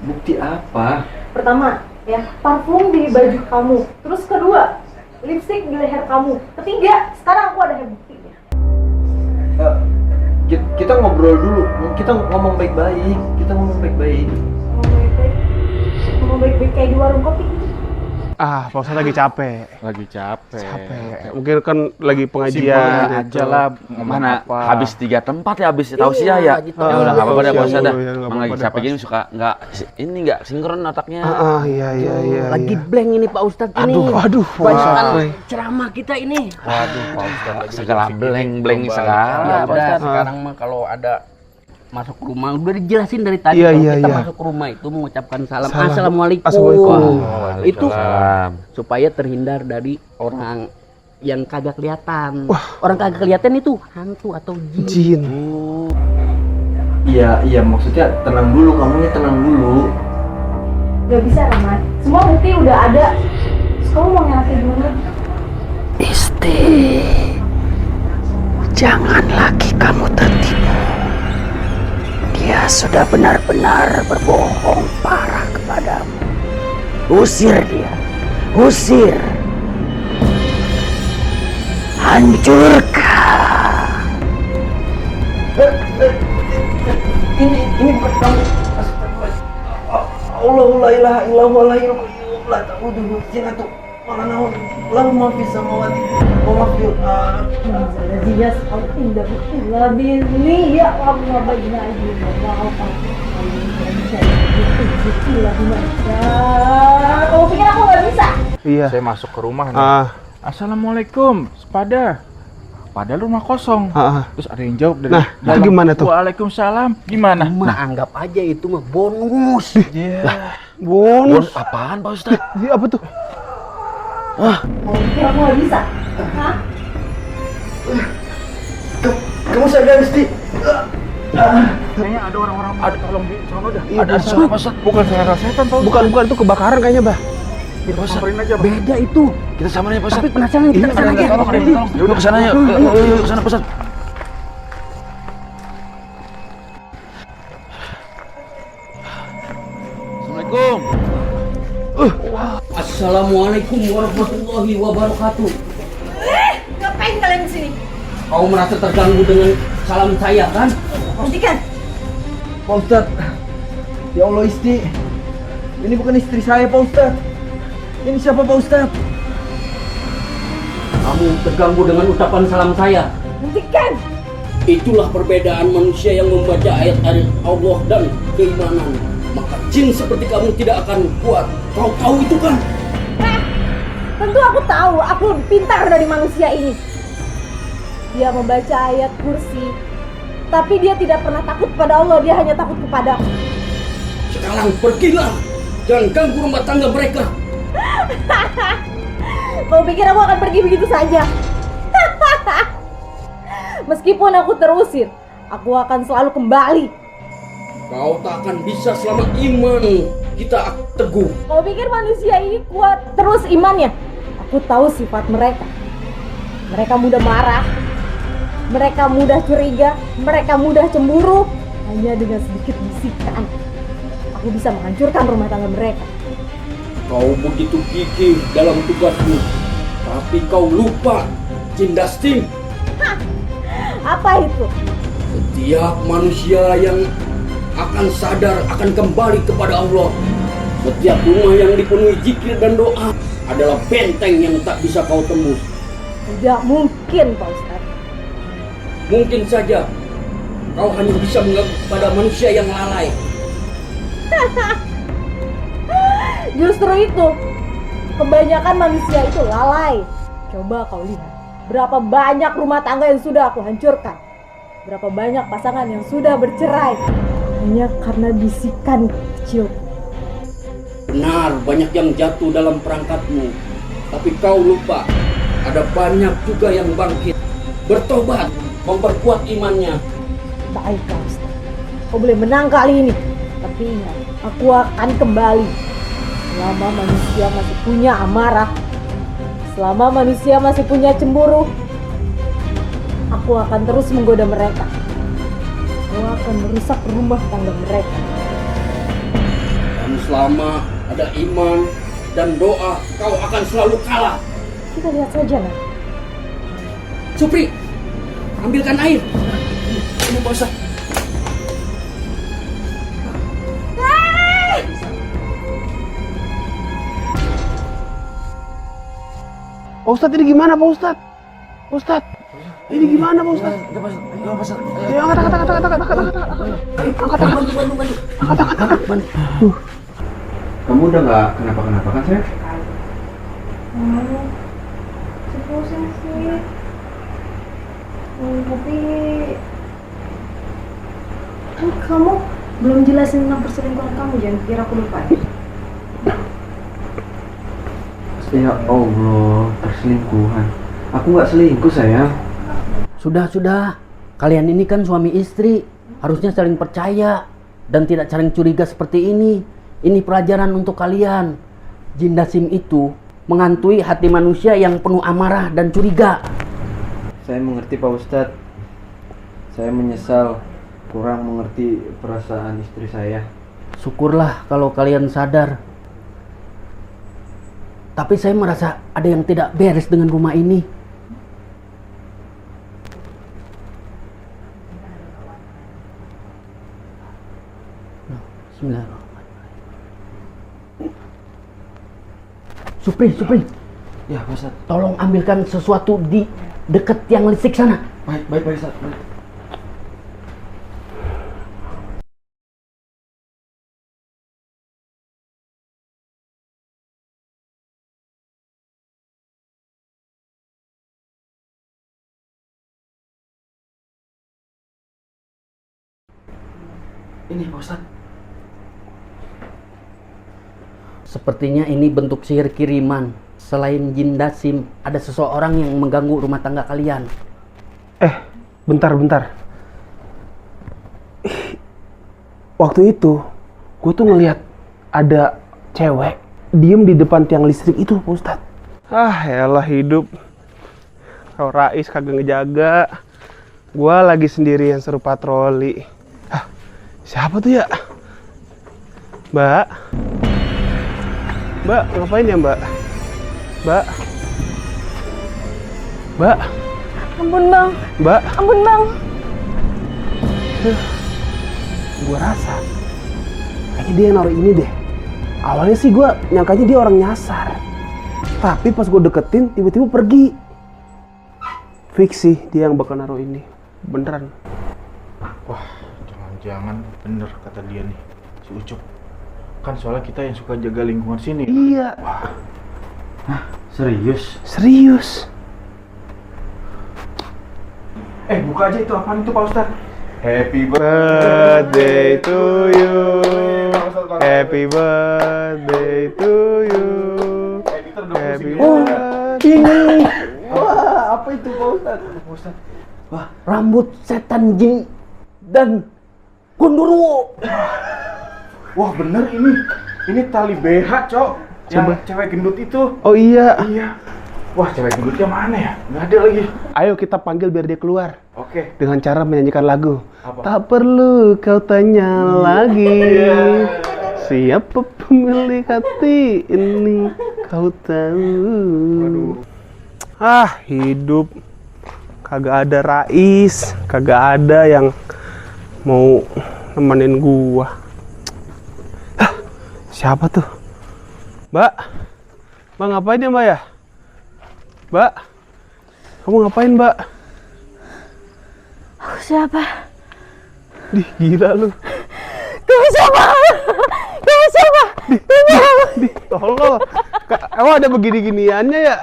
Bukti apa? Pertama, ya parfum di baju kamu. Terus kedua, lipstick di leher kamu. Ketiga, sekarang aku ada buktinya. Kita ngobrol dulu. Kita ngomong baik-baik. Ngomong baik-baik kayak di warung kopi. Pak Ustadz lagi capek. Mungkin kan lagi pengajian. aja lah, mana habis 3 tempat ya, habis tausiah ya. gitu. Ya udah nggak apa-apa deh, Pak Ustadz dah. Iya, nggak Emang lagi apa-apa capek gini suka nggak sinkron otaknya. Iya. Lagi blank ini Pak Ustadz ini. Aduh. Bacakan ceramah kita ini. Waduh, Pak Ustadz segala blank segala. Ya udah, sekarang mah kalau ada masuk rumah udah dijelasin dari tadi. Iya, kalau iya, kita iya. masuk rumah itu mengucapkan salam. Salam. Assalamualaikum. Assalamualaikum. Itu supaya terhindar dari orang yang kagak kelihatan. Orang kagak kelihatan itu hantu atau jin. Iya, maksudnya tenang dulu, kamu nih tenang dulu. Gak bisa Rahmat, semua bukti udah ada. Terus kamu mau nyalakin gimana? Isti, jangan lagi kamu tertipu. Dia sudah benar-benar berbohong parah kepadamu. Usir dia, usir. Hancurkan. Ini bukan kamu. Allah la ilaha illallah la ilaha illallah ta'budu zinatu wala naun lahu ma fis samawati wa ma fil ardi. Dia sekali indah lebih ini ya Allah baiknya aja mau kamu pikir aku nggak bisa? Iya. Saya masuk ke rumah nih. Assalamualaikum, sepada. Padahal rumah kosong. Terus ada yang jawab dari Nah, itu gimana tuh? Waalaikumsalam. Gimana? Anggap aja itu mah bonus. Bonus. Apaan Pak Ustadz? Iya, apa tuh? Kamu pikir aku nggak bisa? Hah? Kamu sadar Isti? Kayaknya ada orang-orang ada tolong di sono dah. Iya, Ada suara Pak Ustadz. Bukan suara setan, Pak Ustadz. Bukan itu kebakaran kayaknya, Bah. Kita samperin aja, Pak. Beda itu. Kita samarin Pak Ustadz. Tapi penasaran kita kesana aja. Ya udah kesana yuk. Yuk kesana Pak Ustadz. Assalamualaikum. Assalamualaikum warahmatullahi wabarakatuh. Ngapain kalian di sini? Kau merasa terganggu dengan salam saya kan? Hentikan. Pak Ustadz, ya Allah Isti, ini bukan istri saya Pak Ustadz. Ini siapa Pak Ustadz? Kamu terganggu dengan ucapan salam saya. Hentikan. Itulah perbedaan manusia yang membaca ayat-ayat Allah dan keimanan. Maka jin seperti kamu tidak akan kuat. Kau tahu itu kan? Tentu aku tahu, aku lebih pintar dari manusia ini. Dia membaca ayat kursi, tapi dia tidak pernah takut kepada Allah, dia hanya takut kepada aku. Sekarang pergilah. Jangan ganggu rumah tangga mereka. Kau pikir aku akan pergi begitu saja? Meskipun aku terusir, aku akan selalu kembali. Kau tak akan bisa selama iman kita teguh. Kau pikir manusia ini kuat terus imannya? Aku tahu sifat mereka. Mereka mudah marah, mereka mudah curiga, mereka mudah cemburu. Hanya dengan sedikit bisikan, aku bisa menghancurkan rumah tangga mereka. Kau begitu gigih dalam tugasmu, tapi kau lupa Cindasting. Apa itu? Setiap manusia yang akan sadar akan kembali kepada Allah. Setiap rumah yang dipenuhi zikir dan doa adalah benteng yang tak bisa kau tembus. Tidak mungkin, Pak Ustadz. Mungkin saja kau hanya bisa menganggap pada manusia yang lalai. Justru itu, kebanyakan manusia itu lalai. Coba kau lihat, berapa banyak rumah tangga yang sudah aku hancurkan. Berapa banyak pasangan yang sudah bercerai hanya karena bisikan kecil. Benar, banyak yang jatuh dalam perangkatmu. Tapi kau lupa, ada banyak juga yang bangkit, bertobat, memperkuat imannya. Baiklah Ustaz, kau boleh menang kali ini. Tapi ingat, aku akan kembali. Selama manusia masih punya amarah, selama manusia masih punya cemburu, aku akan terus menggoda mereka. Aku akan merusak rumah tangga mereka. Dan selama ada iman dan doa, kau akan selalu kalah. Kita lihat saja, Nak. Supri, ambilkan air. Ini Pak Ustaz. Pak Ustadz, ini gimana Pak Ustadz? Pak Ustadz, ini gimana Pak Ustadz? Ayo angkat. Kamu udah nggak kenapa-kenapa kan, Sayang? Pusing sih. Tapi kan kamu belum jelasin tentang perselingkuhan kamu, jangan pikir aku lupa ya. Ya Allah, perselingkuhan. Aku nggak selingkuh, sayang. Sudah. Kalian ini kan suami istri, harusnya saling percaya dan tidak saling curiga seperti ini. Ini pelajaran untuk kalian. Jin Dasim itu menghantui hati manusia yang penuh amarah dan curiga. Saya mengerti Pak Ustadz. Saya menyesal kurang mengerti perasaan istri saya. Syukurlah kalau kalian sadar. Tapi saya merasa ada yang tidak beres dengan rumah ini. Bismillahirrahmanirrahim. Supri. Ya, Pak Ustadz. Tolong ambilkan sesuatu di dekat tiang listrik sana. Baik, Pak Ustadz. Baik. Ini Pak Ustadz. Sepertinya ini bentuk sihir kiriman. Selain Jin Dasim, ada seseorang yang mengganggu rumah tangga kalian. Bentar. Waktu itu, gue tuh ngelihat ada cewek diem di depan tiang listrik itu, Pak Ustadz. Elah hidup. Kau Rais kagak ngejaga. Gue lagi sendirian seru patroli. Siapa tuh ya? Mbak, ngapain ya Mbak? Mbak. Ampun Bang. Mbak. Ampun Bang. Gue rasa kayaknya dia yang naruh ini deh. Awalnya sih gue nyangkanya dia orang nyasar. Tapi pas gue deketin, tiba-tiba pergi. Fix sih dia yang bakal naruh ini. Beneran. Wah, jangan bener kata dia nih, si Ucup. Kan soalnya kita yang suka jaga lingkungan sini. Iya. Wah. Hah? Serius? Serius. Buka aja itu, apaan itu Pak Ustadz? Happy birthday to you. Happy birthday to you. Happy Ini. Wah, apa itu Pak Ustadz? Wah, rambut setan jin dan gundurwo. Wah bener ini. Ini tali BH, Cok. Yang cewek gendut itu. Oh iya. Iya. Wah, cewek gendutnya mana ya? Nggak ada lagi. Ayo kita panggil biar dia keluar. Oke. Dengan cara menyanyikan lagu. Apa? Tak perlu kau tanya lagi. Siapa pemilik hati ini kau tahu. Waduh. Hidup kagak ada Rais, kagak ada yang mau nemenin gua. Siapa tuh? Mbak ngapain ya Mbak ya? Mbak, kamu ngapain Mbak? Aku siapa? Gila lu. Kamu siapa? Tolol. Emang ada begini-giniannya ya?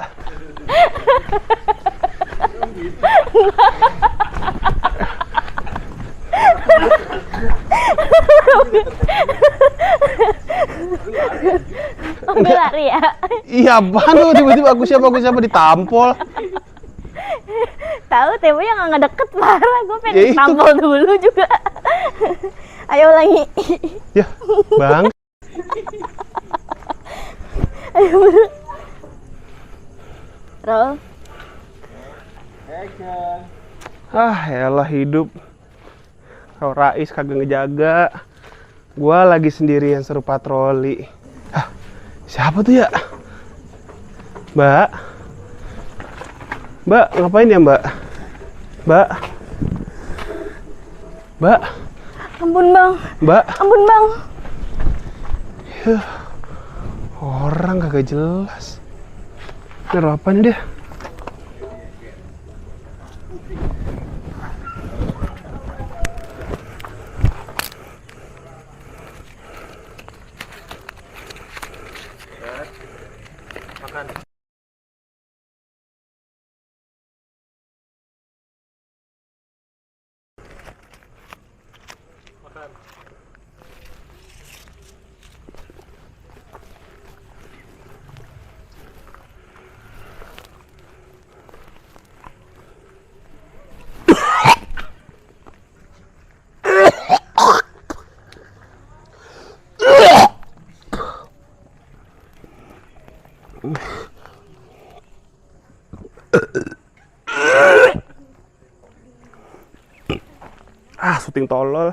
Udah lari ya? Iya, apaan lu tiba-tiba aku siapa ditampol. Tahu temponya nggak ngedeket parah, gue pengen Ya itu. tampol dulu juga. Ayo ulangi. Ya, Bang. Ayo bener. Roll. Ah, elah hidup. Kalau Rais kagak ngejaga. Gua lagi sendirian seru patroli. Hah, siapa tuh ya? Mbak? Mbak, ngapain ya Mbak? Mbak? Mbak? Ampun bang. Mbak? Ampun bang. Yuh, orang kagak jelas. Ini apaan dia? Ah, syuting tolol.